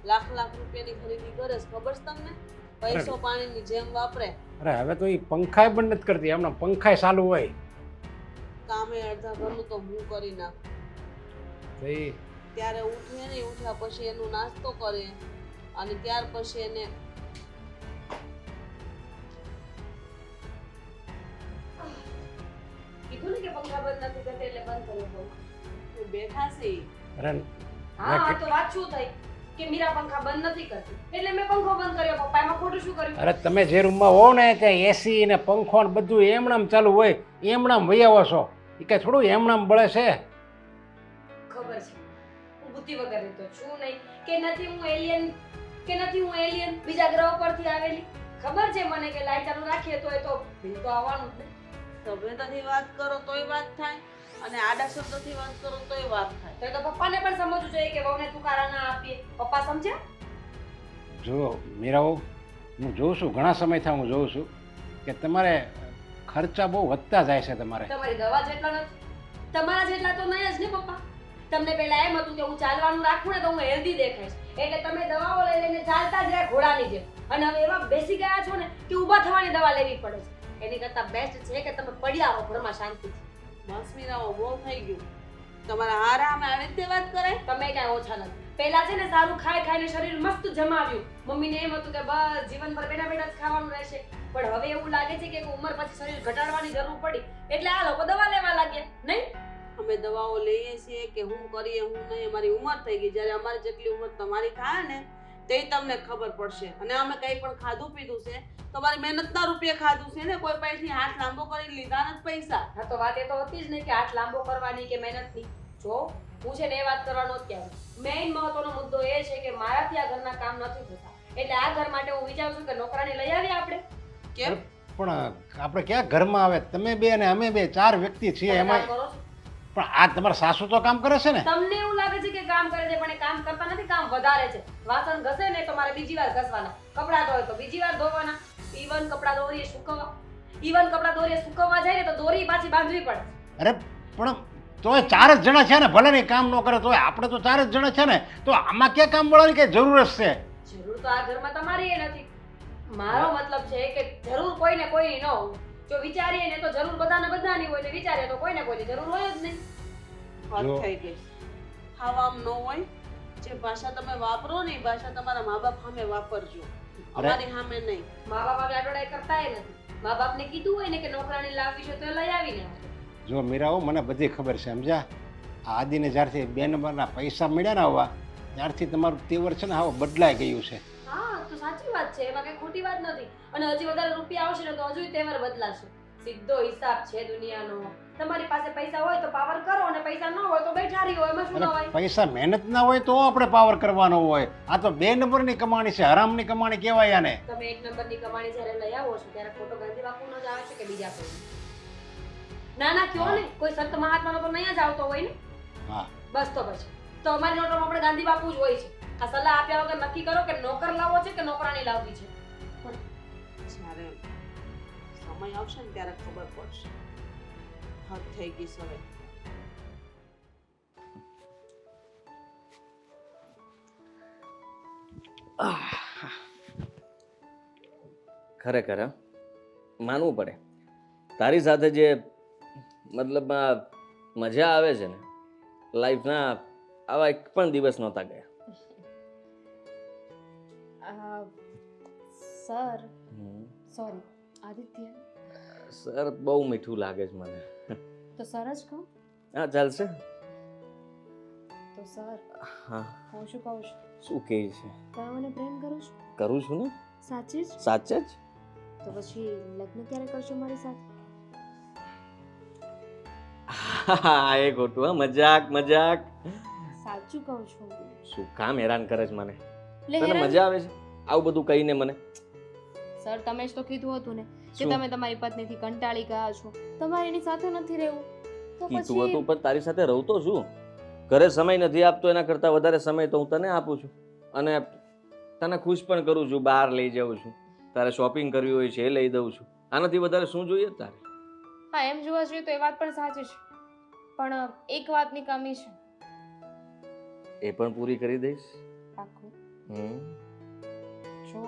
લાખ લાખ રૂપિયાની ખરીદી કરે છે, ખબર છે તમને? પૈસો પાણીની જેમ વાપરે. અરે હવે તો એ પંખાય બંધ નથી કરતી, હમણાં પંખાય ચાલુ હોય કામે અડધા ઘરનું તો હું કરી નાખું. તો એ ત્યારે ઉઠે ને, ઉઠ્યા પછી એનો નાસ્તો કરે અને ત્યાર પછી એને કીધું ને કે પંખા બંધ નથી કરતા એટલે બંધ કર્યો પંખો. બેઠા છે ઈ. અરે હા આ તો વાત શું થઈ કે મીરા પંખા બંધ નથી કરતી એટલે મેં પંખો બંધ કર્યો. પપ્પા એમાં ખોટું શું કર્યું? અરે તમે જે રૂમમાં હો ને ત્યાં એસી ને પંખો ને બધું એમણામ ચાલુ હોય, એમણામ વહી આવો છો. એ કઈ થોડું એમણામ બળે છે. ખબર છે હું બુદ્ધિ વગર તો છું નહીં કે નથી હું એલિયન બીજા ગ્રહ પરથી આવેલી. ખબર છે મને કે લાઈટ ચાલુ રાખીએ તો એ તો બિલ તો આવવાનું જ ને. સભ્યતાથી વાત કરો તોય વાત થાય અને આડા શબ્દોથી વાત કરો તોય વાત થાય. તો પપ્પાને પણ સમજવું જોઈએ કે વહુને તુકારા ના આપીએ. પપ્પા સમજ્યા? જો મીરાઓ, હું જોઉં છું, ઘણા સમયથી હું જોઉં છું કે તમારે ખર્ચા બહુ વધતા જાય છે. તમારી દવા જેટલા નથી, તમારા જેટલા તો નહીં જ ને પપ્પા. તમને પહેલા એમ હતું કે હું ચાલવાનું રાખું ને તો હું હેલ્ધી દેખાઈશ, એટલે તમે દવાઓ લઈ લઈને ચાલતા જ રહ્યા ઘોડાની જેમ. અને હવે એવા બેસી ગયા છો ને કે ઊભા થવાની દવા લેવી પડે છે. એની કરતાં બેસ્ટ છે કે તમે પડ્યા રહો ઘરમાં શાંતિથી. બસ મીરાઓ, બહુ થઈ ગયું. તમારા આરામ આવી રીતે વાત કરે. તમે કાંઈ ઓછા નથી. પહેલા છે ને સારું ખાઈ ખાઈને શરીર મસ્ત જમાવ્યું. મમ્મીને એમ હતું કે બસ જીવનભર બેઠા બેઠા જ ખાવાનું રહેશે, પણ હવે એવું લાગે છે કે ઉંમર પછી શરીર ઘટાડવાની જરૂર પડી એટલે આ લોકો દવા લેવા લાગ્યા. નહીં અમે દવાઓ લઈએ છીએ કે હું કરીએ હું નહીં, અમારી ઉંમર થઈ ગઈ. જ્યારે અમારી જેટલી ઉંમર તમારી થાય ને તે તમને ખબર પડશે. અને અમે કંઈ પણ ખાધું પીધું છે તમારી મહેનતના રૂપિયા ખાધું છે ને, કોઈ પૈસા હાથ લાંબો કરી લીધા નથી પૈસા. હા તો વાત એ તો હતી જ નહીં કે હાથ લાંબો કરવાની કે મહેનતની. જો હું છે ને એ વાત કરવાનો જ ક્યાં. મેઇન મહત્વનો મુદ્દો એ છે કે મારાથી આ ઘરના કામ નથી થતા, એટલે આ ઘર માટે હું વિચારું છું કે નોકરાણી લઈ આવીએ આપણે. કેમ? પણ આપણે ક્યાં ઘરમાં આવે? તમે બે અને અમે બે 4 વ્યક્તિ છીએ તમે કામ એમાં. કરો છો? પણ આ તમારા સાસુ તો કામ કરે છે ને. તમને એવું લાગે છે કે કામ કરે છે પણ એ કામ કરતા નથી, કામ વધારે છે. વાસણ ઘસે ને તો મારે બીજી વાર ઘસવાના, કપડાં ધોય તો બીજી વાર ધોવાના. ઈવન કપડાં દોરીએ સુકવવા જાય ને તો દોરી પાછી બાંધવી પડે. અરે પણ તોય 4 જ જણા છે ને, ભલે ને કામ ન કરે તોય આપણે તો 4 જ જણા છે ને, તો આમાં ક્યાં કામ વાળાની કઈ જરૂર જ છે? જરૂર તો આ ઘરમાં તમારી એ નથી. મારો મતલબ છે કે જરૂર કોઈને કોઈની ન હોય. જો વિચારીએ ને તો જરૂર બધાની હોય ને વિચારીએ તો કોઈને કોઈની જરૂર હોય જ નહીં. હદ થઈ ગઈ. ખાવામાં ન હોય. જે ભાષા તમે વાપરો ને એ ભાષા તમારા મા બાપ સામે વાપરજો. અમારી સામે નહીં. મા બાપ આગળ અટડાઈ કરતા નથી. મા બાપને કીધું હોય ને કે નોકરાણી લાવવી છે તો એ લઈ આવીને આવે. જો મીરાઓ મને બધી ખબર છે સમજ્યા. આ આદિને જ્યારથી 2 નંબરના પૈસા મળ્યા ને આવવા ત્યારથી તમારું તેવર છે ને હવે બદલાઈ ગયું છે. હા તો સાચી વાત છે, એમાં કઈ ખોટી વાત નથી. અને હજી વધારે રૂપિયા આવશે ને તો હજુ તહેવાર બદલાશે. સીધો હિસાબ છે દુનિયાનો. તમારી પાસે પૈસા હોય તો પાવર કરો અને પૈસા ન હોય તો બેઠા રહ્યો, એમાં શું અને નવાય? પૈસા મહેનત ના હોય તો આપણે પાવર કરવાનો હોય. આ તો 2 નંબરની કમાણી છે, હરામની કમાણી કહેવાય આને. તમે 1 નંબરની કમાણી જ્યારે લઈ આવો છો ત્યારે ફોટો ગાંધી બાપુનો જ આવે છે કે બીજા કોઈ? ના ના કયો ને, કોઈ સંત મહાત્માનો તો નહીં જ આવતો હોય ને. હા બસ તો પછી તો અમારી નોટોમાં આપણે ગાંધી બાપુ જ હોય છે. આ સલાહ આપ્યા વગર નક્કી કરો કે નોકર લાવવો છે કે નોકરાણી લાવવી છે. જ્યારે સમય આવશે ને ત્યારે ખબર પડશે. હદ થઈ ગઈ છે હવે. ખરેખર હા, માનવું પડે તારી સાથે જે મતલબમાં મજા આવે છે ને લાઈફના આવા એક પણ દિવસ નહોતા ગયા. સર સોરી આદિત્ય, સર બહુ મીઠું લાગે છે મને. તો સર જ કહું. હા ચાલશે. તો સર હા હું શું કહું છું, શું કહે છે? તમે મને પ્રેમ કરો છો? કરું છું ને, સાચે જ? સાચે જ. તો પછી લગ્ન ક્યારે કરશો મારી સાથે? હા એ ખોટું હા, મજાક મજાક. સાચું કહું છું. શું કામ હેરાન કરે છે મને? લે તને હેરાન- મજા આવે છે આવું બધું કહીને મને? સર તમે જ તો કીધું હતું ને કે શું? તમે તમારી પત્નીથી કંટાળી ગયા છો, તમારે એની સાથે નથી રહેવું. તો કીધું પછી હતું પણ તારી સાથે રહું તો છું. ઘરે સમય નથી આપતો, એના કરતાં વધારે સમય તો હું તને આપું છું અને તને ખુશ પણ કરું છું, બહાર લઈ જાઉં છું, તારે શોપિંગ કરવી હોય છે એ લઈ દઉં છું. આનાથી વધારે શું જોઈએ તારે? હા એમ જોવા જોઈએ તો એ વાત પણ સાચી છે, પણ એક વાતની કમી છે. એ પણ પૂરી કરી દઈશ. પાક્કું? હમ, જો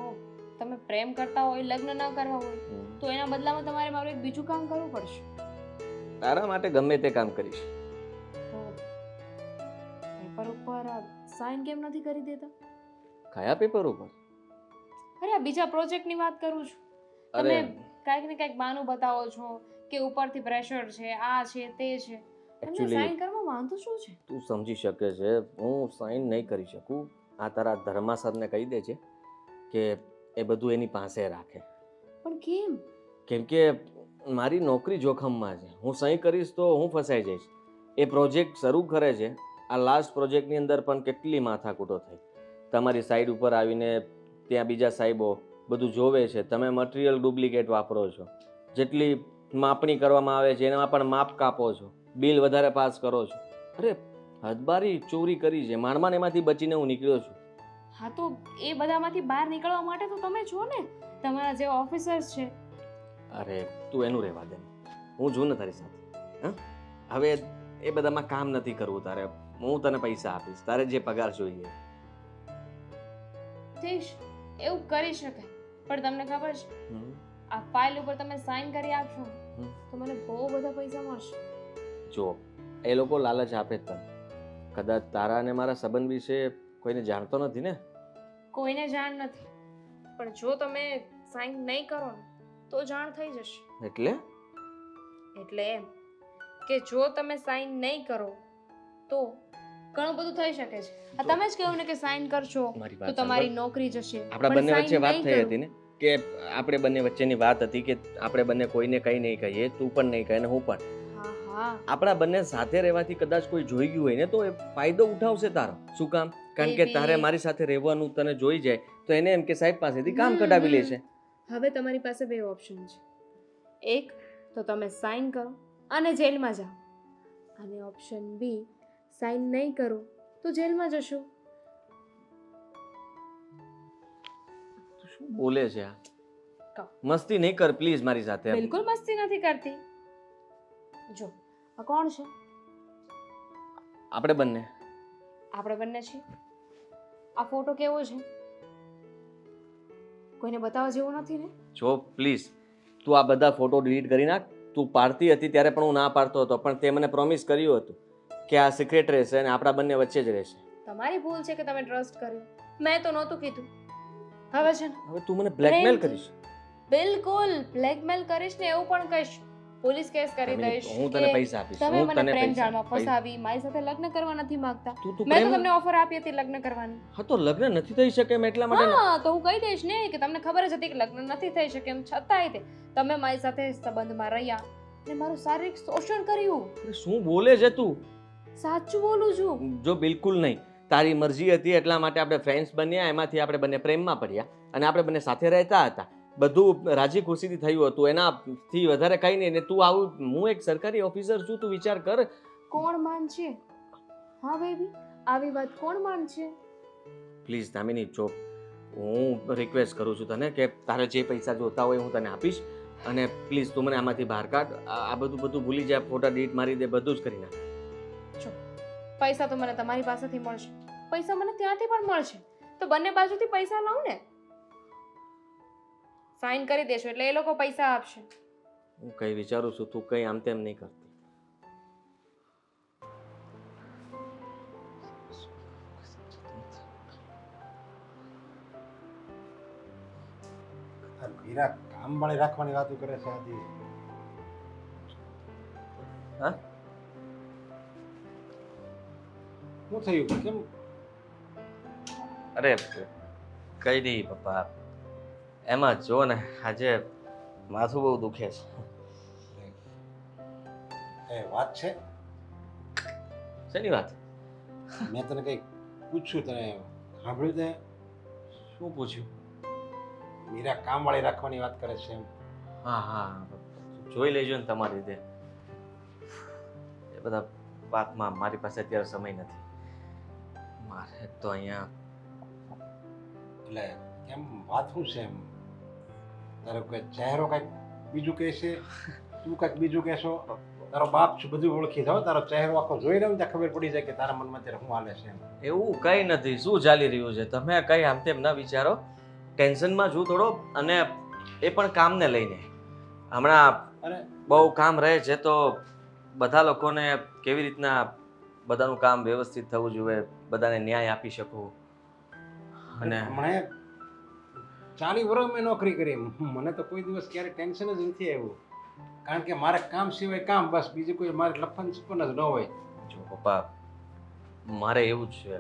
તમે પ્રેમ કરતા હોય, લગ્ન ન કરવા હોય હમ. તો એના બદલામાં તમારે મારું એક બીજું કામ કરવું પડશે. તારા માટે ગમે તે કામ કરીશ. તો પેપર ઉપર સાઇન કેમ નથી કરી દેતા? કયા પેપર ઉપર? અરે આ બીજા પ્રોજેક્ટની વાત કરું છું. અરે તમે કાંઈક ને કાંઈક બહાનું બતાવો છો કે ઉપરથી પ્રેશર છે, આ છે તે છે. તમને એકચ્યુઅલી સાઇન કરવામાં વાંધો શું છે? તું સમજી શકે છે, હું સાઈન નહીં કરી શકું. આ તારા ધર્મા સરને કહી દે છે કે એ બધું એની પાસે રાખે, પણ કેમ? કેમ કે મારી નોકરી જોખમમાં છે. હું સહી કરીશ તો હું ફસાઈ જઈશ. એ પ્રોજેક્ટ શરૂ કરે છે. આ લાસ્ટ પ્રોજેક્ટની અંદર પણ કેટલી માથાકૂટો થઈ. તમારી સાઈડ ઉપર આવીને ત્યાં બીજા સાહેબો બધું જોવે છે, તમે મટીરિયલ ડુપ્લિકેટ વાપરો છો, જેટલી માપણી કરવામાં આવે છે એમાં પણ માપ કાપો છો, બિલ વધારે પાસ કરો છો. અરે હદબારી ચોરી કરી છે, માંડમાં એમાંથી બચીને હું નીકળ્યો છું. હા તો એ બધામાંથી બહાર નીકળવા માટે તો તમે છો ને, તમારા જેવા ઓફિસર્સ છે. અરે તું એનું રહેવા દે, હું છું ને તારી સાથે. હા હવે એ બધામાં કામ નથી કરવું તારે. હું તને પૈસા આપીશ, તારે જે પગાર જોઈએ. ઠીક છે, એવું કરી શકાય, પણ તમને ખબર છે હમ, આ ફાઇલ ઉપર તમે સાઇન કરી આપશો હમ. તો મને બહુ બધા પૈસા મળશે. જો એ લોકો લાલચ આપે જ તને. કદાચ તારા અને મારા સંબંધ વિશે કોઈને જાણતો નથી ને. કોઈને જાણ નથી, પણ જો તમે સાઇન નહીં કરો ને તો જાણ થઈ જશે. એટલે એટલે એમ કે જો તમે સાઇન નહીં કરો તો ઘણું બધું થઈ શકે છે. આ તમે જ કહ્યું ને કે સાઇન કરશો મારી તો વાત તમારી સાંભળ. નોકરી જશે. આપણા પણ બંને sign વચ્ચે વાત નહીં થઈ કરું. હતી ને કે આપણે બંને વચ્ચેની વાત હતી કે આપણે બંને કોઈને કંઈ નહીં કહીએ, તું પણ નહીં કહે ને હું પણ. હા હા આપણા બંને સાથે રહેવાથી કદાચ કોઈ જોઈ ગયું હોય ને તો એ ફાયદો ઉઠાવશે તારો. શું કામ? કારણ કે Baby. તારે મારી સાથે રહેવાનું તને જોઈ જાય તો એને એમ કે સાહેબ પાસેથી કામ કઢાવી લે છે. હવે તમારી પાસે બે ઓપ્શન છે. એક તો તમે સાઇન કરો અને જેલમાં જાઓ, અને ઓપ્શન બી સાઇન નહીં કરો તો જેલમાં જશો. તું શું બોલે છે આ? કહો. મસ્તી નહીં કર પ્લીઝ મારી સાથે. બિલકુલ મસ્તી નથી કરતી. જો આ કોણ છે? આપણે બંને. આપણે બંને છીએ. આ ફોટો કેવો છે? કોઈને બતાવવા જેવો નથી ને? જો પ્લીઝ તું આ બધા ફોટો ડિલીટ કરી નાખ. તું પાડતી હતી ત્યારે પણ હું ના પાડતો હતો, પણ તે મને પ્રોમિસ કર્યું હતું કે આ સિક્રેટ રહેશે અને આપણા બંને વચ્ચે જ રહેશે. તમારી ભૂલ છે કે તમે ટ્રસ્ટ કર્યો. મેં તો નહોતું કીધું. હવે છે ને હવે તું મને બ્લેકમેલ પ્રેમથી. કરીશ બિલકુલ બ્લેકમેલ કરીશ ને એવું પણ કહીશ પોલીસ કેસ કરી દામિની, દઈશ હું તને કે પૈસા આપીશ તમે હું મને તને પ્રેમ પૈસા જાળમાં ફસાવી મારી સાથે લગ્ન કરવા નથી માંગતા તું તું મેં તો પ્રેમ તમને ઓફર આપી હતી લગ્ન કરવાની હા તો લગ્ન નથી થઈ શકે એમ એટલા માટે હા તો હું કહી દઈશ ને કે તમને ખબર જ હતી કે લગ્ન નથી થઈ શકે એમ છતાંય તે તમે મારી સાથે સંબંધમાં રહ્યા અને મારું શારીરિક શોષણ કર્યું અરે શું બોલે છે તું સાચું બોલું છું જો બિલકુલ નહીં તારી મરજી હતી એટલા માટે આપણે ફ્રેન્ડ્સ બન્યા એમાંથી આપણે બંને પ્રેમમાં પડ્યા અને આપણે બંને સાથે રહેતા હતા બધું રાજી ખુશીથી થયું હતું એનાથી વધારે કંઈ નહીં ને તું આવું હું એક સરકારી ઓફિસર છું તું વિચાર કર કોણ માનશે હા બેબી આવી વાત કોણ માનશે પ્લીઝ દામિની જો હું રિક્વેસ્ટ કરું છું તને કે તારે જે પૈસા જોતા હોય હું તને આપીશ અને પ્લીઝ તું મને આમાંથી બહાર કાઢ આ બધું ભૂલી જા ફોટા ડીટ મારી દે બધું જ કરી નાખ પૈસા તો મને તમારી પાસેથી મળશે પૈસા મને ત્યાંથી પણ મળશે તો બંને બાજુથી પૈસા લઉં ને સાઈન કરી દેશો એટલે એ લોકો પૈસા આપશે હું કઈ વિચારું છું તું કઈ આમ તેમ નહીં કરતી આ મીરા કામવાળી રાખવાની વાતો કરે છે આજી. હા? શું થયું કેમ અરે કઈ નહીં પપ્પા એમાં જો ને આજે માથું બહુ દુખે છે એ વાત છે શેની વાત મેં તને કંઈક પૂછ્યું તને સાંભળ્યું તે શું પૂછ્યું મીરા કામવાળી રાખવાની વાત કરે છે એમ હા હા જોઈ લેજો ને તમારી રીતે એ બધા વાતમાં મારી પાસે અત્યારે સમય નથી મારે તો અહીંયા એટલે કેમ વાત શું છે એમ તારો કોઈ ચહેરો કંઈક બીજું કહે છે તું કંઈક બીજું કહેશો તારો બાપ છું બધું ઓળખી જાઓ તારો ચહેરો આખો જોઈ લઉં ત્યાં ખબર પડી જાય કે તારા મનમાં અત્યારે શું હાલે છે એમ એવું કંઈ નથી શું ચાલી રહ્યું છે તમે કંઈ આમ તેમ ના વિચારો ટેન્શનમાં છું થોડો અને એ પણ કામને લઈને હમણાં અરે બહુ કામ રહે છે તો બધા લોકોને કેવી રીતના બધાનું કામ વ્યવસ્થિત થવું જોઈએ બધાને ન્યાય આપી શકું અને હમણાં 40 વર્ષ મેં નોકરી કરી મને તો કોઈ દિવસ ક્યારે ટેન્શન જ નથી આવ્યું કારણ કે મારે કામ સિવાય કામ બસ બીજું કોઈ મારે લફન છપન જ ન હોય જો પપ્પા મારે એવું જ છે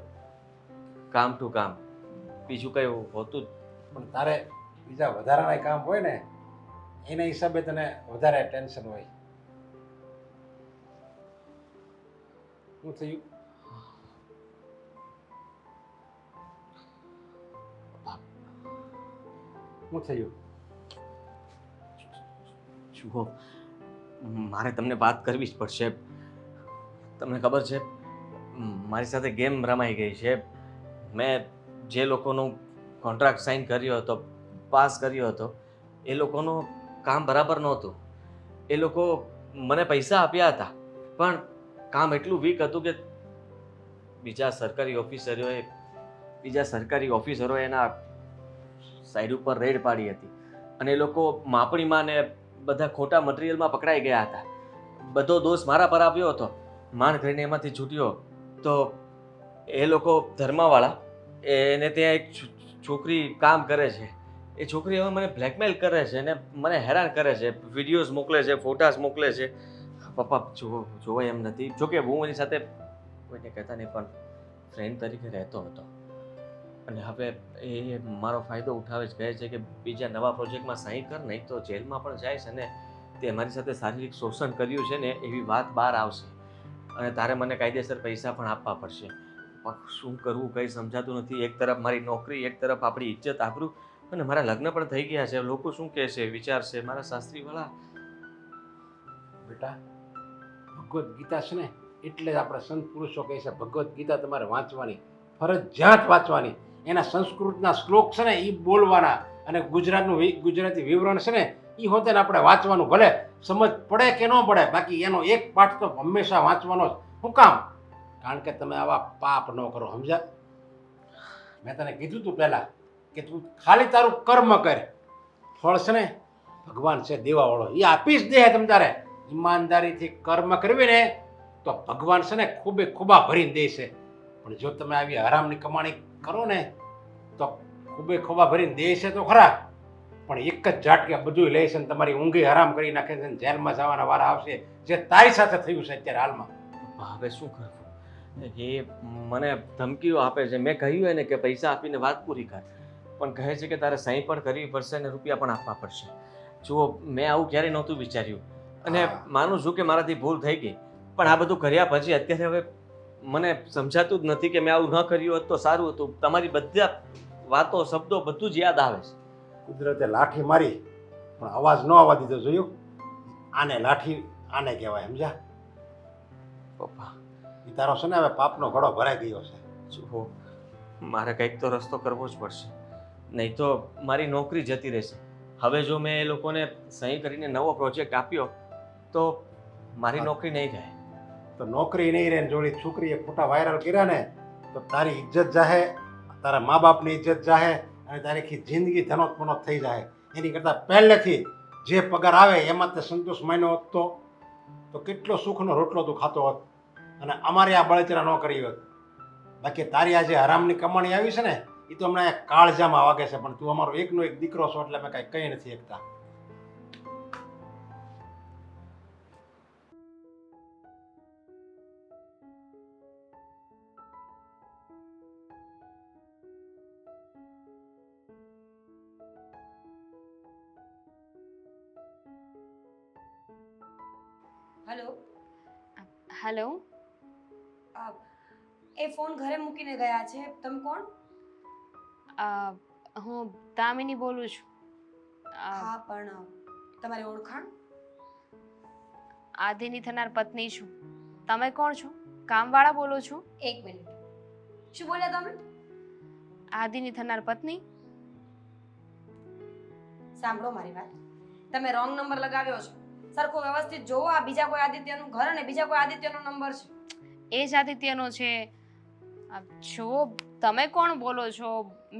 કામ ટુ કામ બીજું કંઈ હોતું જ પણ તારે બીજા વધારાના કામ હોય ને એના હિસાબે તને વધારે ટેન્શન હોય શું થયું શું થયું જુઓ મારે તમને વાત કરવી જ પડશે તમને ખબર છે મારી સાથે ગેમ રમાઈ ગઈ છે મેં જે લોકોનો કોન્ટ્રાક્ટ સાઇન કર્યો હતો પાસ કર્યો હતો એ લોકોનું કામ બરાબર નહોતું એ લોકો મને પૈસા આપ્યા હતા પણ કામ એટલું વીક હતું કે બીજા સરકારી ઓફિસરોએ એના સાઈડ ઉપર રેડ પાડી હતી અને એ લોકો માપણીમાં ને બધા ખોટા મટીરિયલમાં પકડાઈ ગયા હતા બધો દોષ મારા પર આવ્યો હતો માંડ કરીને એમાંથી છૂટ્યો તો એ લોકો ધર્મવાળા એને ત્યાં એક છોકરી કામ કરે છે એ છોકરી હવે મને બ્લેકમેલ કરે છે અને મને હેરાન કરે છે વિડીયોઝ મોકલે છે ફોટાસ મોકલે છે પપ્પા જોવો એમ નથી જોકે હું એની સાથે કોઈને કહેતા નહીં પણ ફ્રેન્ડ તરીકે રહેતો હતો અને હવે એ મારો ફાયદો ઉઠાવે જ કહે છે કે બીજા નવા પ્રોજેક્ટમાં સાઈન કર નહીં તો જેલમાં પણ જાય છે ને તે મારી સાથે શારીરિક શોષણ કર્યું છે ને એવી વાત બહાર આવશે અને તારે મને કાયદેસર પૈસા પણ આપવા પડશે પણ શું કરવું કંઈ સમજાતું નથી એક તરફ મારી નોકરી એક તરફ આપણી ઇજ્જત આબરૂ અને મારા લગ્ન પણ થઈ ગયા છે લોકો શું કહેશે વિચારશે મારા શાસ્ત્રીવાળા બેટા ભગવદ્ ગીતા છે ને એટલે જ આપણે સંત પુરુષો કહે છે ભગવદ્ ગીતા તમારે વાંચવાની ફરજિયાત વાંચવાની એના સંસ્કૃતના શ્લોક છે ને એ બોલવાના અને ગુજરાતી વિવરણ છે ને એ હોતે ને આપણે વાંચવાનું ભલે સમજ પડે કે ન પડે બાકી એનો એક પાઠ તો હંમેશા વાંચવાનો જ શું કામ કારણ કે તમે આવા પાપ ન કરો સમજ્યા મેં તને કીધું તું પહેલાં કે તું ખાલી તારું કર્મ કર ફળ છે ને ભગવાન છે દેવાવાળો એ આપી જ દે તમ તારે ઈમાનદારીથી કર્મ કરવી ને તો ભગવાન છે ને ખૂબા ભરીને દે છે પણ જો તમે આવી હરામની કમાણી કરો ને તો ખૂબે ખોબા ભરીને દે છે તો ખરા, પણ એક જ ઝાટકે બધું લે છે ને તમારી ઊંઘે હરામ કરી નાખે છે ને જેલમાં જવાના વારા આવશે, જે તારી સાથે થયું છે અત્યારે હાલમાં. પપ્પા હવે શું કરવું? એ મને ધમકીઓ આપે છે. મેં કહ્યું એને કે પૈસા આપીને વાત પૂરી કર, પણ કહે છે કે તારે સહી પણ કરવી પડશે અને રૂપિયા પણ આપવા પડશે. જુઓ, મેં આવું ક્યારેય નહોતું વિચાર્યું અને હા. માનું છું કે મારાથી ભૂલ થઈ ગઈ, પણ આ બધું કર્યા પછી અત્યારે હવે મને સમજાતું જ નથી કે મેં આવું ન કર્યું હોત તો સારું હતું. તમારી બધા વાતો, શબ્દો બધું જ યાદ આવે છે. કુદરતે લાઠી મારી પણ અવાજ ન આવવા દીધો, જોયું? આને લાઠી આને કહેવાય, સમજ્યા? પપ્પા ઈ તારો છે ને હવે પાપનો ઘડો ભરાઈ ગયો છે. જુઓ, મારે કંઈક તો રસ્તો કરવો જ પડશે, નહીં તો મારી નોકરી જતી રહેશે. હવે જો મેં એ લોકોને સહી કરીને નવો પ્રોજેક્ટ આપ્યો તો મારી નોકરી નહીં જાય. તો નોકરી નહીં રહે ને જોડી છોકરીએ ખોટા વાયરલ કર્યા ને તો તારી ઇજ્જત જાહે, તારા મા બાપની ઇજ્જત જાહે અને તારી આખી જિંદગી ધનોત પનોત થઈ જાય. એની કરતાં પહેલેથી જે પગાર આવે એમાં તે સંતોષ માન્યો હોત તો કેટલો સુખનો રોટલો તું ખાતો હોત અને અમારે આ બળતરા ન કરી હોત. બાકી તારી આ જે હરામની કમાણી આવી છે ને એ તો હમણાં કાળજામાં વાગે છે, પણ તું અમારો એકનો એક દીકરો છો એટલે અમે કાંઈ કહી નથી શકતા. હેલો. હેલો. એ ફોન ઘરે મૂકીને ગયા છે. તમે કોણ? હું દામિની બોલું છું. હા, પણ તમારી ઓળખાણ? આદિની થનાર પત્ની છું. તમે કોણ છો? કામવાળા બોલો છો? એક મિનિટ, શું બોલ્યા તમે? આદિની થનાર પત્ની? સાંભળો મારી વાત, તમે રોંગ નંબર લગાવ્યો છો. સરખો વ્યવસ્થિત જોવો, આ બીજા કોઈ આદિત્યનું ઘર અને બીજા કોઈ આદિત્યનો નંબર છે. એ જ આદિત્યનો છે. જો તમે કોણ બોલો છો?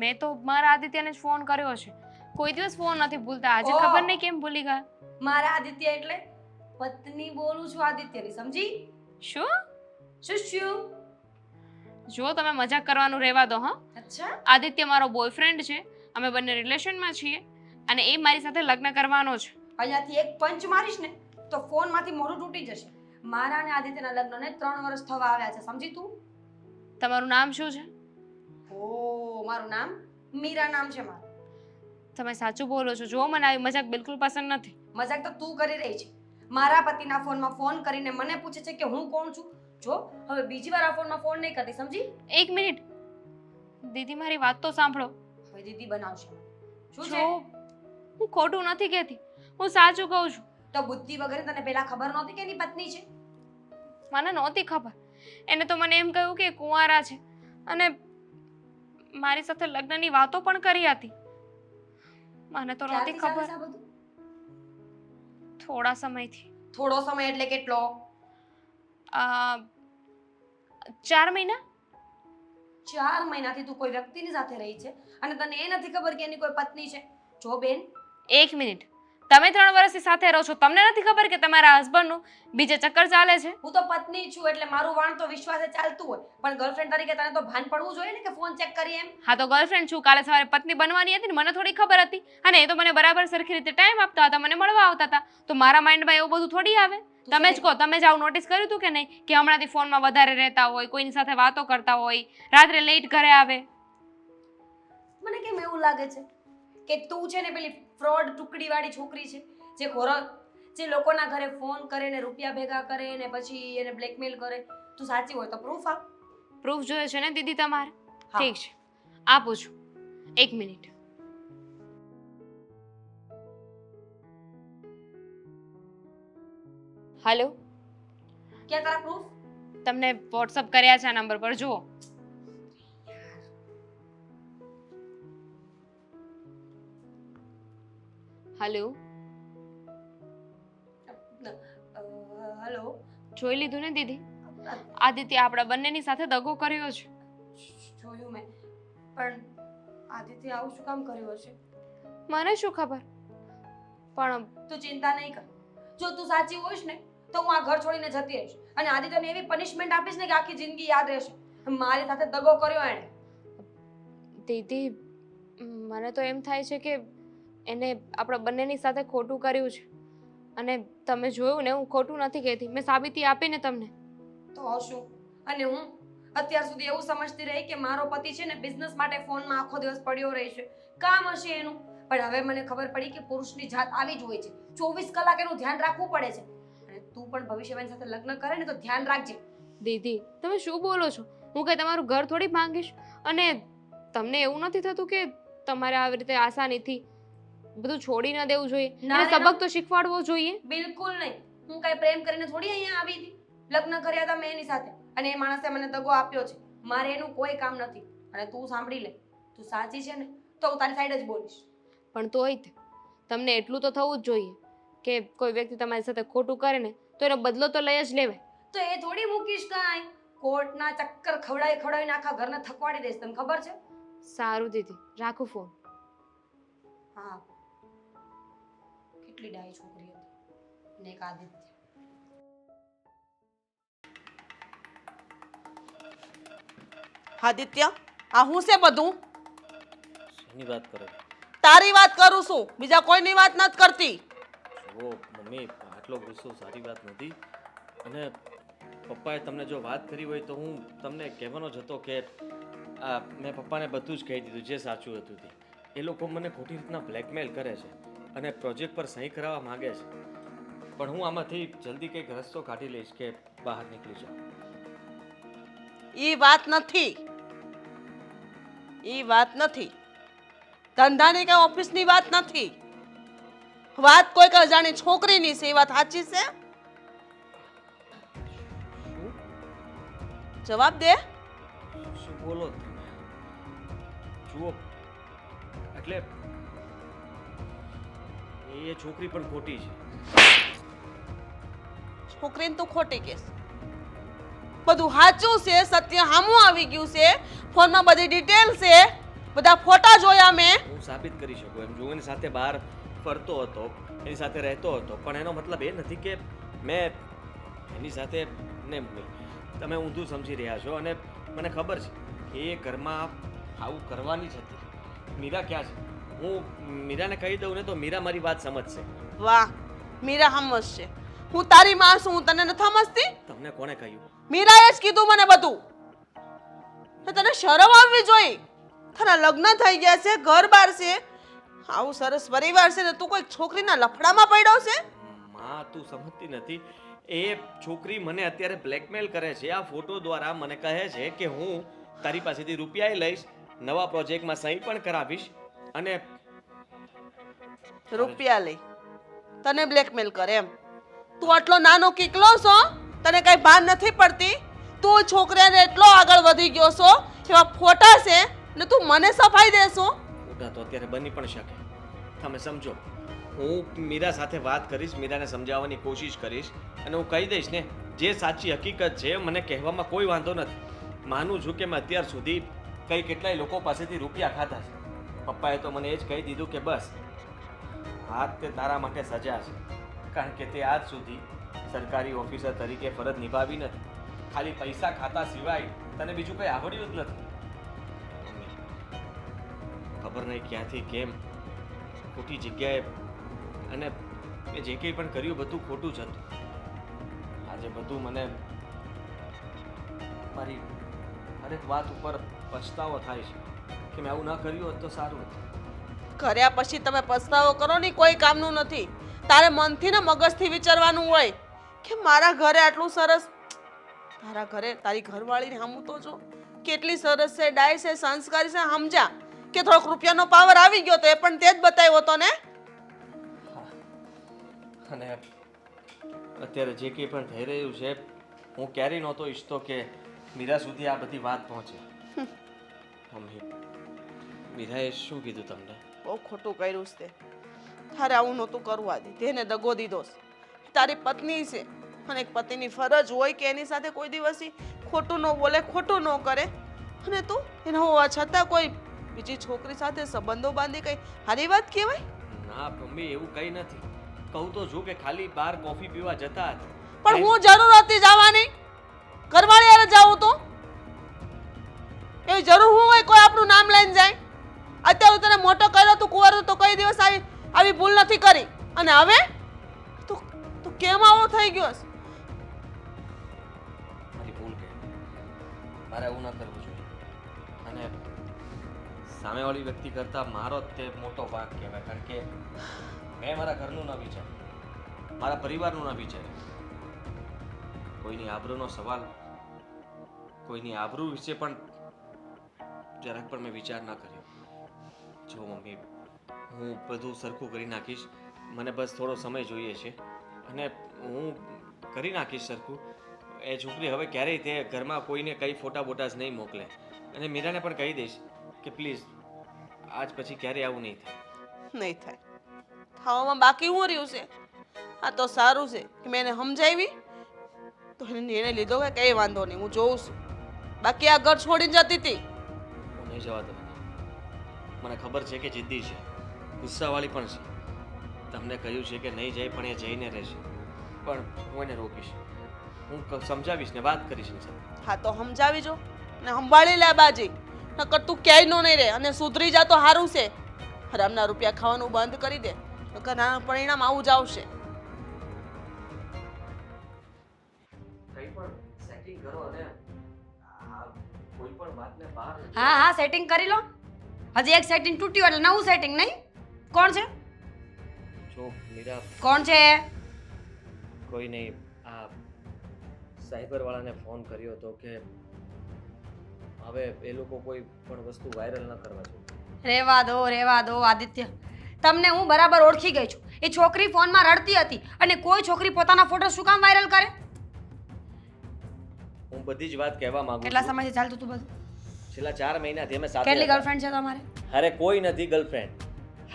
મેં તો મારા આદિત્યને જ ફોન કર્યો છે. કોઈ દિવસ ફોન નથી ભૂલતા. આજે ઓહ! ખબર નહીં કેમ ભૂલી ગયા. મારા આદિત્ય એટલે પત્ની બોલું છું, આદિત્યની, સમજી? શું? શું? જો તમે મજાક કરવાનું રહેવા દો. હા, અચ્છા, આદિત્ય મારો બોયફ્રેન્ડ છે. અમે બંને રિલેશનમાં છીએ અને એ મારી સાથે લગ્ન કરવાનો છે. અહીંયાથી એક પંચ મારીશ ને તો ફોનમાંથી મોઢું તૂટી જશે. મારા અને આદિત્યના લગ્નને 3 વર્ષ થવા આવ્યા છે, સમજી તું? તમારું નામ શું છે? ઓ, મારું નામ મીરા નામ છે મારું. તમે સાચું બોલો છો? જો મને આવી મજાક બિલકુલ પસંદ નથી. મજાક તો તું કરી રહી છે. મારા પતિના ફોનમાં ફોન કરીને મને પૂછે છે કે હું કોણ છું. જો હવે બીજી વાર આ ફોનમાં ફોન નહીં કરતી, સમજી? એક મિનિટ દીદી, મારી વાત તો સાંભળો. હવે દીદી બનાવશે. શું જો છે? હું ખોટું નથી કહેતી, હું સાચું કહું છું. તો બુદ્ધિ વગર તને પહેલા ખબર નહોતી કે એની પત્ની છે? મને નહોતી ખબર. એને તો મને એમ કહ્યું કે કુંવારા છે અને મારી સાથે લગ્નની વાતો પણ કરી હતી. મને તો નહોતી ક્યારથી ચાલે ખબર. છે આ બધું? થોડા સમયથી. થોડો સમય એટલે કેટલો? 4 મહિના. 4 મહિનાથી તું કોઈ વ્યક્તિની સાથે રહી છે અને તને એ નથી ખબર કે એની કોઈ પત્ની છે? જો બેન, એક મિનિટ, તમે 3 વર્ષથી સાથે રહો છો, તમને નથી ખબર કે તમારા હસબન્ડનું બીજે ચક્કર ચાલે છે? હું તો પત્ની છું એટલે મારું વાણ તો વિશ્વાસે ચાલતું હોય, પણ ગર્લફ્રેન્ડ તરીકે તને તો ભાન પડવું જોઈએ ને કે ફોન ચેક કરી એમ. હા તો ગર્લફ્રેન્ડ છું. કાલે સવારે પત્ની બનવાની હતી ને મને થોડી ખબર હતી અને એ તો મને બરાબર સરખી રીતે ટાઈમ આપતા હતા, મને મળવા આવતા હતા. તો મારા માઇન્ડમાં એવું બધું થોડી આવે. તમે જ કહો, તમે જ આવું નોટિસ કર્યું હતું કે નહીં કે હમણાંથી ફોનમાં વધારે રહેતા હોય, કોઈની સાથે વાતો કરતા હોય, રાત્રે લેટ ઘરે આવે? મને કેમ એવું લાગે છે કે તું છે ને પેલી ફ્રોડ ટુકડી વાળી છોકરી છે જે લોકોના ઘરે ફોન કરે ને રૂપિયા ભેગા કરે ને પછી એને બ્લેકમેલ કરે. તું સાચી હોય તો પ્રૂફ આપ. પ્રૂફ જોઈએ છે ને દીદી તમારે? હા. ઠીક છે, આપું છું. 1 મિનિટ. હેલો, ક્યાં તારા પ્રૂફ? તમને વોટ્સઅપ કર્યા છે આ નંબર પર, જુઓ. હેલો, હેલો, જોઈ લીધું ને દીદી? આદિત્ય આપણા બંનેની સાથે દગો કર્યો છે. જોયું મેં, પણ આદિત્ય આવું શું કામ કર્યું હશે? મને શું ખબર, પણ તું ચિંતા નહીં કર. જો તું સાચી હોઈશ ને તો હું આ ઘર છોડીને જતી રહીશ અને આદિત્યને એવી પનિશમેન્ટ આપીશ ને કે આખી જિંદગી યાદ રહેશે. મારી સાથે દગો કર્યો એણે. દીદી, મને તો એમ થાય છે કે એને આપણા બંનેની સાથે ખોટું કર્યું છે અને તમે જોયું ને હું ખોટું નથી કહેતી મેં સાબિતી આપીને તમને તો શું? અને હું અત્યાર સુધી એવું સમજતી રહી કે મારો પતિ છે ને બિઝનેસ માટે ફોનમાં આખો દિવસ પડ્યો રહે છે, કામ હશે એનું. પણ હવે મને ખબર પડી કે પુરુષની જાત આવી જ હોય છે, 24 કલાક એનું ધ્યાન રાખવું પડે છે. અને તું પણ ભવિષ્યવાણી સાથે લગ્ન કરે ને તો ધ્યાન રાખજે. દીદી તમે શું બોલો છો? હું કઈ તમારું ઘર થોડી ભાંગીશ. અને તમને એવું નથી થતું કે તમારે આવી રીતે આસાનીથી બધું છોડી ન દેવું જોઈએ ના અને રે ના. સબક તો શીખવાડવો જોઈએ. બિલકુલ નહીં. હું કઈ પ્રેમ કરીને થોડી અહીંયા આવી હતી. લગ્ન કર્યા હતા મેં એની સાથે અને એ માણસે મને દગો આપ્યો છે. મારે એનું કોઈ કામ નથી. અને તું સાંભળી લે, તું સાચી છે ને તો હું તારી સાઈડ જ બોલીશ. પણ તોય તે તમને એટલું તો થવું જ જોઈએ કે કોઈ વ્યક્તિ તમારી સાથે ખોટું કરે ને તો એનો બદલો તો લઈ જ લેવાય. તો એ થોડી મૂકીશ કાંઈ. કોર્ટના ચક્કર ખવડાવીને આખા ઘરને થકવાડી દઈશ. તને ખબર છે? સારું દીદી રાખું ફોન. હા, કેટલી ડાઈ છોકરી હતી ને એક આદિત્ય. આદિત્ય, આ હું છે બધું? શેની વાત કરો છો? તારી વાત કરું છું, બીજા કોઈની વાત નથી કરતી. જુઓ મમ્મી, આટલો ગુસ્સો સારી વાત નથી. અને પપ્પાએ તમને જો વાત કરી હોય તો હું તમને કહેવાનો જ હતો કે મેં પપ્પાને બધું જ કહી દીધું જે સાચું હતું તે. એ લોકો મને ખોટી રીતના બ્લેકમેલ કરે છે અને પ્રોજેક્ટ પર સહી કરાવવા માંગે છે. પણ હું આમાંથી જલ્દી કંઈક રસ્તો કાઢી લઈશ કે બહાર નીકળી જાઉં. ઈ વાત નથી, ઈ વાત નથી. ધંધાની કે ઓફિસની વાત નથી. વાત કોઈક અજાણી છોકરીની છે. એ વાત સાચી છે? જવાબ દે. શું બોલો તમે? જુઓ, એટલે એ છોકરી પણ ખોટી છે. છોકરીને તું ખોટી કેસ. બધું સાચું છે, સત્ય સામું આવી ગયું છે, ફોનમાં બધી ડિટેલ છે, બધા ફોટા જોયા મેં. હું સાબિત કરી શકું એમ. જો એની સાથે બહાર ફરતો હતો, એની સાથે રહેતો હતો, પણ એનો મતલબ એ નથી કે મેં એની સાથે ને તમે ઊંધું સમજી રહ્યા છો. અને મને ખબર છે કે એ ઘરમાં આવું કરવાની જ હતી. મીરા ક્યાં છે? હું મીરાને કહી દઉં ને તો મીરા મારી વાત સમજશે. વાહ, મીરા સમજશે. હું તારી માં છું, હું તને નથી સમજતી? તમને કોણે કહ્યું? મીરાએ જ કીધું મને બધું. તો તને શરમ આવવી જોઈએ. તારા લગ્ન થઈ ગયા છે, ઘર બાર છે, આવું સરસ પરિવાર છે ને તું કોઈ છોકરીના લફડામાં પડ્યો છે? માં, તું સમજતી નથી. એ છોકરી મને અત્યારે બ્લેકમેલ કરે છે. આ ફોટો દ્વારા મને કહે છે કે હું તારી પાસેથી રૂપિયા લઈશ, નવા પ્રોજેક્ટમાં સહી પણ કરાવીશ અને રૂપિયા લઈ તને બ્લેકમેલ કરે એમ? તું આટલો નાનો કીકલો છો, તને કઈ ભાન નથી પડતી? તું છોકરીને એટલો આગળ વધી ગયો છો, એવા ફોટા છે ને તું મને સફાઈ દેશો? ખોટા તો અત્યારે બની પણ શકે. તમે સમજો, હું મીરા સાથે વાત કરીશ, મીરાને સમજાવવાની કોશિશ કરીશ અને હું કહી દઈશ ને જે સાચી હકીકત છે. મને કહેવામાં કોઈ વાંધો નથી. માનું છું કે મેં અત્યાર સુધી કેટલાય લોકો પાસેથી રૂપિયા ખાધા છે. પપ્પાએ તો મને એ જ કહી દીધું કે બસ આ તે તારા માટે સજા છે, કારણ કે તે આજ સુધી સરકારી ઓફિસર તરીકે ફરજ નિભાવી નથી. ખાલી પૈસા ખાતા સિવાય તને બીજું કંઈ આવડ્યું જ નથી. ખબર નહીં ક્યાંથી કેમ ખોટી જગ્યાએ અને મેં જે કંઈ પણ કર્યું બધું ખોટું જ હતું. આજે બધું મને મારી હરેક વાત ઉપર પછતાવો થાય છે કે મેં આવું ન કર્યું હોત તો સારું હતું. કર્યા પછી તમે પસ્તાવો કરો ને કોઈ કામનું નથી. તારે મનથી ને મગજથી વિચારવાનું હોય કે મારા ઘરે આટલું સરસ, તારા ઘરે તારી ઘરવાળીને સામું તો જો કેટલી સરસ છે, ડાય છે, સંસ્કારી છે. સમજા કે થોડોક રૂપિયાનો પાવર આવી ગયો તો એ પણ તે જ બતાવ્યો હતો ને. અને અત્યારે જે કંઈ પણ થઈ રહ્યું છે, હું ક્યારેય નહોતો ઈચ્છતો કે મીરા સુધી આ બધી વાત પહોંચે. મમ્મી, મીરાએ શું કીધું તમને? બહુ ખોટું કર્યું છે. તારે આવું નહોતું કરવા દે. તેને દગો દીધો છે. તારી પત્ની છે અને એક પતિની ફરજ હોય કે એની સાથે કોઈ દિવસ ખોટું ન બોલે, ખોટું ન કરે. અને તું એના હોવા છતાં કોઈ બીજી છોકરી સાથે સંબંધો બાંધી કઈ સારી વાત કહેવાય? ના મમ્મી, એવું કંઈ નથી. કહું તો છું કે ખાલી બહાર કોફી પીવા જતા હતા. પણ હું જરૂર હતી જવાની? ઘરવાળી યારે જાઉં તો એવી જરૂર હું હોય કોઈ આપણું નામ લઈને જાય? અત્યારે તને મોટો કર્યો, તું કુંવારો તો કઈ દિવસ આવી ભૂલ નથી કરી, અને હવે તું તું કેમ આવો થઈ ગયો છે? મારી ભૂલ કે મારે એવું ના કરવું જોઈએ. અને સામેવાળી વ્યક્તિ કરતાં મારો જ તે મોટો ભાગ કહેવાય, કારણ કે મેં મારા ઘરનું ના વિચાર્યું, મારા પરિવારનું ના વિચાર્યું. કોઈની આબરૂનો સવાલ, કોઈની આબરૂ વિશે પણ જરાક પણ મેં વિચાર ના કર્યો. જો મમ્મી, હું બધું સરખું કરી નાખીશ, મને બસ થોડો સમય જોઈએ છે, અને હું કરી નાખીશ સરખું. એ છોકરી હવે ક્યારેય તે ઘરમાં કોઈને કંઈ ફોટા બોટા જ નહીં મોકલે, અને મીરાને પણ કહી દઈશ કે પ્લીઝ આજ પછી ક્યારેય આવું નહીં થાય. નહીં થાય. થવામાં બાકી હું રહ્યું છે? આ તો સારું છે કે મેં એને સમજાવી તો એને નિર્ણય લીધો કે કંઈ વાંધો નહીં, હું જોઉં છું. બાકી આ ઘર છોડીને જતી હતી. હું નહીં જવા દઉં. મને ખબર છે કે જિદ્દી છે, ગુસ્સાવાળી પણ છે. તમને કહ્યું છે કે નહીં જાય, પણ એ જઈને રહેશે. પણ હું એને રોકીશ, હું સમજાવીશ ને વાત કરીશ ને સાથે. હા તો સમજાવી જો ને સંભાળી લે બાજી, નકર તું ક્યાંય નો નહીં રહે, અને સુધરી જા તો સારું છે. હરામના રૂપિયા ખાવાનું બંધ કરી દે, નકર આનું પરિણામ આવું જ આવશે. કંઈ પણ સેટિંગ કરો, અને આ કોઈ પણ વાતને બહાર હા હા સેટિંગ કરી લો. હજી એક સેટિંગ તૂટ્યું એટલે નવું સેટિંગ નહીં. કોણ છે? જો મીરા, કોણ છે? કોઈ નહીં. આ સાયબર વાળાને ફોન કર્યો હતો કે હવે એ લોકો કોઈ પણ વસ્તુ વાયરલ ન કરવા જોઈએ. રેવા દો આદિત્ય. તમને હું બરાબર ઓળખી ગઈ છું. એ છોકરી ફોનમાં રડતી હતી, અને કોઈ છોકરી પોતાના ફોટો શું કામ વાયરલ કરે? હું બધી જ વાત કહેવા માંગુ કેટલા છું. સમયથી ચાલતું હતું બધું? છેલ્લા 4 મહિનાથી અમે સાથે કેટલી હતા. ગર્લફ્રેન્ડ છે તમારે? અરે કોઈ નથી ગર્લફ્રેન્ડ.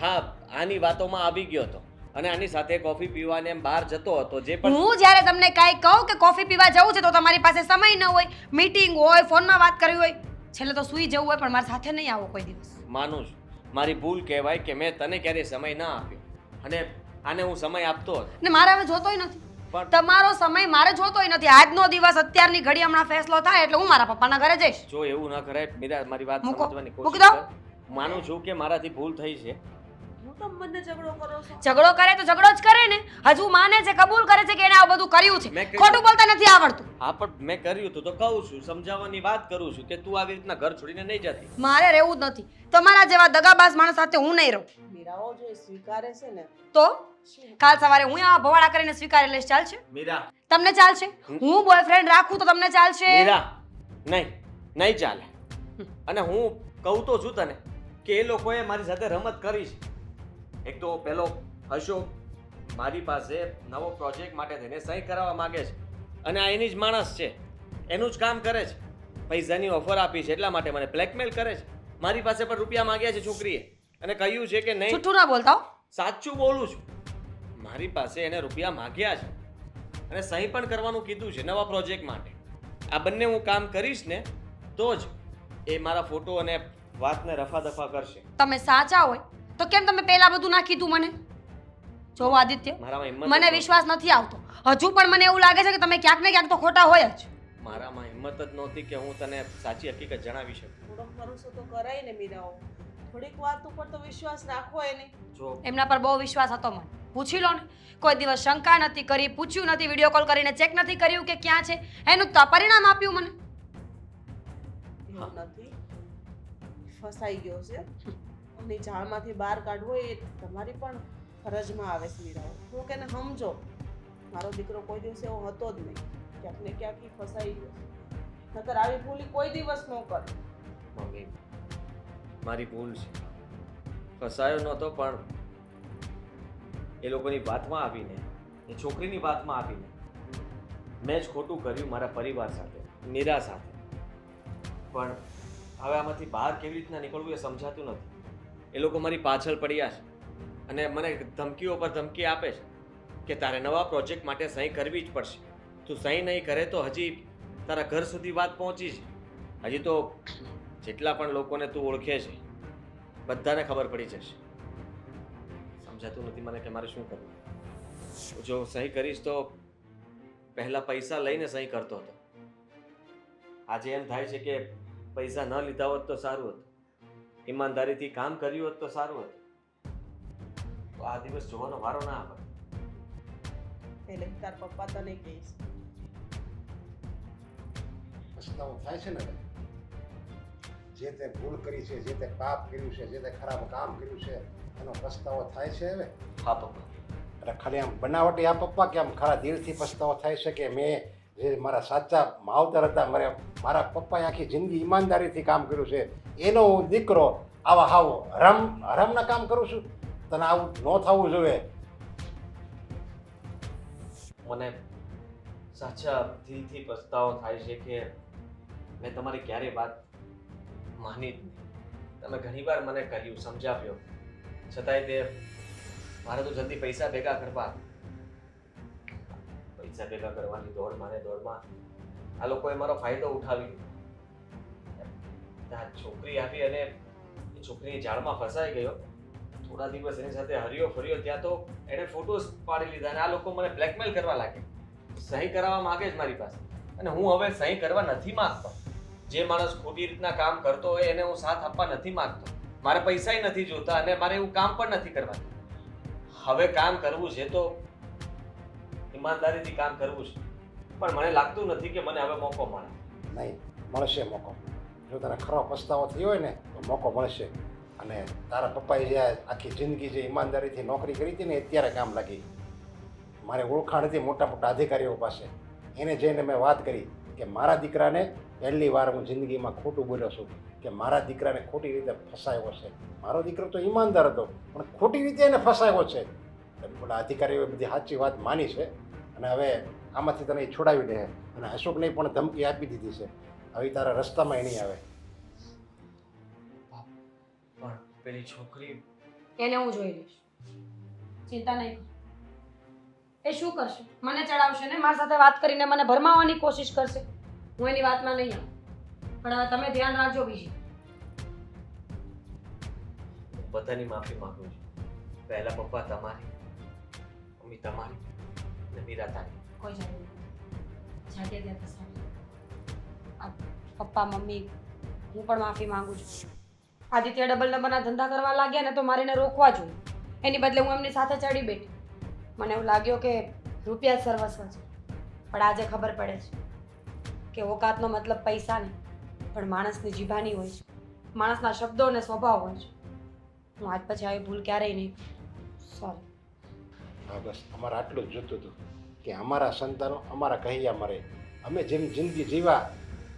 હા, આની વાતોમાં આવી ગયો હતો, અને આની સાથે કોફી પીવાને એમ બહાર જતો હતો. જે પણ હું જ્યારે તમને કાંઈ કહું કે કોફી પીવા જવું છે તો તમારી પાસે સમય ન હોય, મીટિંગ હોય, ફોનમાં વાત કરવી હોય, છેલ્લે તો સૂઈ જવું હોય, પણ મારી સાથે નહીં આવો કોઈ દિવસ. માનું છું, મારી ભૂલ કહેવાય કે મેં તને ક્યારેય સમય ના આપ્યો, અને આને હું સમય આપતો હતો. ને મારે હવે જોતોય નથી. પણ તમારો સમય મારે જોતોય નથી. આજનો દિવસ, અત્યારની ઘડી, હમણાં ફેસલો થાય એટલે હું મારા પપ્પાના ઘરે જઈશ. જો એવું ના કરાય મીરા, મારી વાત મૂકો. સમજવાની મૂકી કોશિશ દો. કર. માનું છું કે મારાથી ભૂલ થઈ છે. હું તો મને ઝઘડો કરો છો? ઝઘડો કરે તો ઝઘડો જ કરે ને. હજુ માને છે, કબૂલ કરે છે કે એને આ બધું કર્યું છે. મેં કહ્યું- ખોટું બોલતા નથી આવડતું. હા, પણ મેં કર્યું હતું તો કહું છું, સમજાવવાની વાત કરું છું કે તું આવી રીતના ઘર છોડીને નહીં જતી. મારે રહેવું જ નથી. તમારા જેવા દગાબાજ માણસ સાથે હું નહીં રહું. મીરાઓ જો એ સ્વીકારે છે ને તો કાલ સવારે હું આવા ભવાડા કરીને સ્વીકારી લઈશ. ચાલશે? મીરા, તમને ચાલશે? હું બોયફ્રેન્ડ રાખું તો તમને ચાલશે? મીરા, નહીં ચાલે. અને હું કહું તો છું તને કે એ લોકોએ મારી સાથે રમત કરી છે. એક તો પેલો અશોક મારી પાસે નવો પ્રોજેક્ટ માટે થઈને સહી કરાવવા માંગે છે, અને આ એની જ માણસ છે, એનું જ કામ કરે છે. પૈસાની ઓફર આપી છે એટલા માટે મને બ્લેકમેલ કરે છે. મારી પાસે પણ રૂપિયા માંગ્યા છે છોકરીએ, અને કહ્યું છે કે નહીં. જૂઠું ના બોલતા હો. સાચું બોલું છું. મારી પાસે એને રૂપિયા માંગ્યા છે, અને સહી પણ કરવાનું કીધું છે નવા પ્રોજેક્ટ માટે. આ બંને હું કામ કરીશ ને તો જ એ મારા ફોટો અને વાતને રફા દફા કરશે. તમે સાચા હોય તો કેમ તમે પહેલા બધું ના કીધું મને? જો આદિત્ય, મારામાં હિંમત મને જ વિશ્વાસ નથી આવતો. હજુ પણ મને એવું લાગે છે કે તમે ક્યાંક ને ક્યાંક તો ખોટા હોય જ. મારામાં હિંમત જ નહોતી કે હું તને સાચી હકીકત જણાવી શકું. થોડો ભરોસો તો કરાય ને મીરાઓ. થોડીક વાત ઉપર તો વિશ્વાસ રાખો એને. જો એમના પર બહુ વિશ્વાસ હતો મને. પૂછી લો ને. કોઈ દિવસ શંકા નથી કરી, પૂછ્યું નથી, વિડીયો કોલ કરીને ચેક નથી કર્યું કે ક્યાં છે. એનું તો પરિણામ આપ્યું મને. એવું નથી, ફસાઈ ગયો છે, અને જાળમાંથી બહાર કાઢવો એ તમારી પણ ફરજમાં આવે છે મીરાઓ. હું કે સમજો, મારો દીકરો કોઈ દિવસ એવો હતો જ નહીં. ક્યાંક ને ક્યાંક ઈ ફસાઈ ગયો છે. નકર આવી ભૂલી કોઈ દિવસ ન કરે. મમ્મી, મારી ભૂલ છે. ફસાયો નહોતો, પણ એ લોકોની વાતમાં આવીને, એ છોકરીની વાતમાં આવીને મેં જ ખોટું કર્યું મારા પરિવાર સાથે, મીરા સાથે. પણ હવે આમાંથી બહાર કેવી રીતના નીકળવું એ સમજાતું નથી. એ લોકો મારી પાછળ પડ્યા છે, અને મને ધમકીઓ પર ધમકી આપે છે કે તારે નવા પ્રોજેક્ટ માટે સહી કરવી જ પડશે. તું સહી નહીં કરે તો હજી તારા ઘર સુધી વાત પહોંચી છે. હજી તો જેટલા પણ લોકોને તું ઓળખે છે બધાને ખબર પડી જશે. સમજાતું નથી મને કે મારે શું કરવું. જો સહી કરીશ તો પહેલા પૈસા લઈને સહી કરતો હતો. આજે એમ થાય છે કે પૈસા ન લીધા હોત તો સારું હતું. ઈમાનદારીથી કામ કર્યું હોત તો સારું હતું. તો આ દિવસ જોવાનો વારો ના આવે. એટલે તાર પપ્પા તને કહીશ પસ્તાવો થાય છે ને જે તે ભૂલ કરી છે, જે તે પાપ કર્યું છે, જે તે ખરાબ કામ કર્યું છે, એનો પસ્તાવો થાય છે હવે. હા પપ્પા. એટલે ખાલી આમ બનાવટી આ પપ્પા કે આમ ખરા દિલથી પસ્તાવો થાય છે કે મેં જે મારા સાચા માવતર હતા, મારા પપ્પાએ આખી જિંદગી ઈમાનદારીથી કામ કર્યું છે, એનો હું દીકરો આવા હાવ હરામના કામ કરું છું? તને આવું ન થવું જોઈએ. મને સાચા દિલથી પસ્તાવો થાય છે કે મેં તમારી ક્યારેય વાત માની જ નહીં. તમે ઘણીવાર મને કહ્યું, સમજાવ્યો, છતાંય તે મારે તો જલ્દી પૈસા ભેગા કરવા, પૈસા ભેગા કરવાની દોડમાં આ લોકોએ મારો ફાયદો ઉઠાવી લીધો. આ છોકરી આવી અને એ છોકરીની જાળમાં ફસાઈ ગયો. થોડા દિવસ એની સાથે હર્યો ફર્યો, ત્યાં તો એણે ફોટોસ પાડી લીધા અને આ લોકો મને બ્લેકમેલ કરવા લાગે. સહી કરાવવા માંગે છે મારી પાસે અને હું હવે સહી કરવા નથી માંગતો. જે માણસ ખોટી રીતના કામ કરતો હોય એને હું સાથ આપવા નથી માંગતો. મારે પૈસાય નથી જોતા અને મારે એવું કામ પણ નથી કરવાનું. હવે કામ કરવું છે તો ઈમાનદારીથી કામ કરવું છે, પણ મને લાગતું નથી કે મને હવે મોકો મળે. નહીં, મળશે મોકો. જો તને ખરો પસ્તાવો થયો હોય ને તો મોકો મળશે. અને તારા પપ્પાએ જે આખી જિંદગી જે ઈમાનદારીથી નોકરી કરી હતી ને અત્યારે કામ લાગી. મારે ઓળખાણ હતી મોટા મોટા અધિકારીઓ પાસે, એને જઈને મેં વાત કરી કે મારા દીકરાને પહેલી વાર હું જિંદગીમાં ખોટું બોલ્યો છું, કે મારા દીકરાને ખોટી રીતે ફસાયો છે. મારો દીકરો તો ઈમાનદાર હતો પણ ખોટી રીતે એને ફસાયો છે. પેલા અધિકારીઓએ બધી સાચી વાત માની છે અને હવે આમાંથી તને એ છોડાવી દે. અને અશોકને પણ ધમકી આપી દીધી છે, હવે તારા રસ્તામાં નહીં આવે. પણ પેલી છોકરી એને હું જોઈ લઈશ, ચિંતા નહીં કર. એ શું કરશે? મને ચડાવશે ને, મારી સાથે વાત કરીને મને ભરમાવવાની કોશિશ કરશે. હું એની વાતમાં નહીં આવું. પણ હવે તમે ધ્યાન રાખજો બીજી. બધાની માફી માંગુ છું. પહેલા પપ્પા તમારી, મમ્મી તમારી અને મીરા તારી. કોઈ જરૂર નથી. જાગે ત્યાં પસાર. આ પપ્પા મમ્મી હું પણ માફી માંગુ છું. આદિત્ય ડબલ નંબરના ધંધા કરવા લાગ્યા ને તો મારે એને રોકવા જોઈએ. એની બદલે હું એમની સાથે ચડી બેઠી. મને એવું લાગ્યો કે રૂપિયા જ સર્વસ્વ છે, પણ આજે ખબર પડે છે કે ઓકાતનો મતલબ પૈસા નહીં, પણ માણસની જીભાની હોય છે, માણસના શબ્દો અને સ્વભાવ હોય છે. હું આજ પછી આવી ભૂલ ક્યારેય નહીં કરું. સોરી. હા, બસ અમારે આટલું જ જોતું હતું કે અમારા સંતાનો અમારા કહ્યા મરે. અમે જેમ જિંદગી જીવા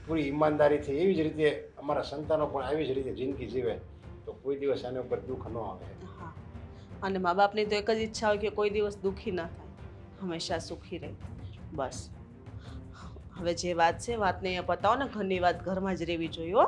પૂરી ઈમાનદારીથી, એવી જ રીતે અમારા સંતાનો પણ આવી જ રીતે જિંદગી જીવે તો કોઈ દિવસ આની ઉપર દુઃખ ન આવે. હા, અને મા બાપની તો એક જ ઈચ્છા હોય કે કોઈ દિવસ દુઃખી ના થાય, હંમેશા સુખી રહે. બસ હવે જે વાત છે વાતને અહીંયા પતાવો ને, ઘરની વાત ઘરમાં જ રહેવી જોઈએ હો.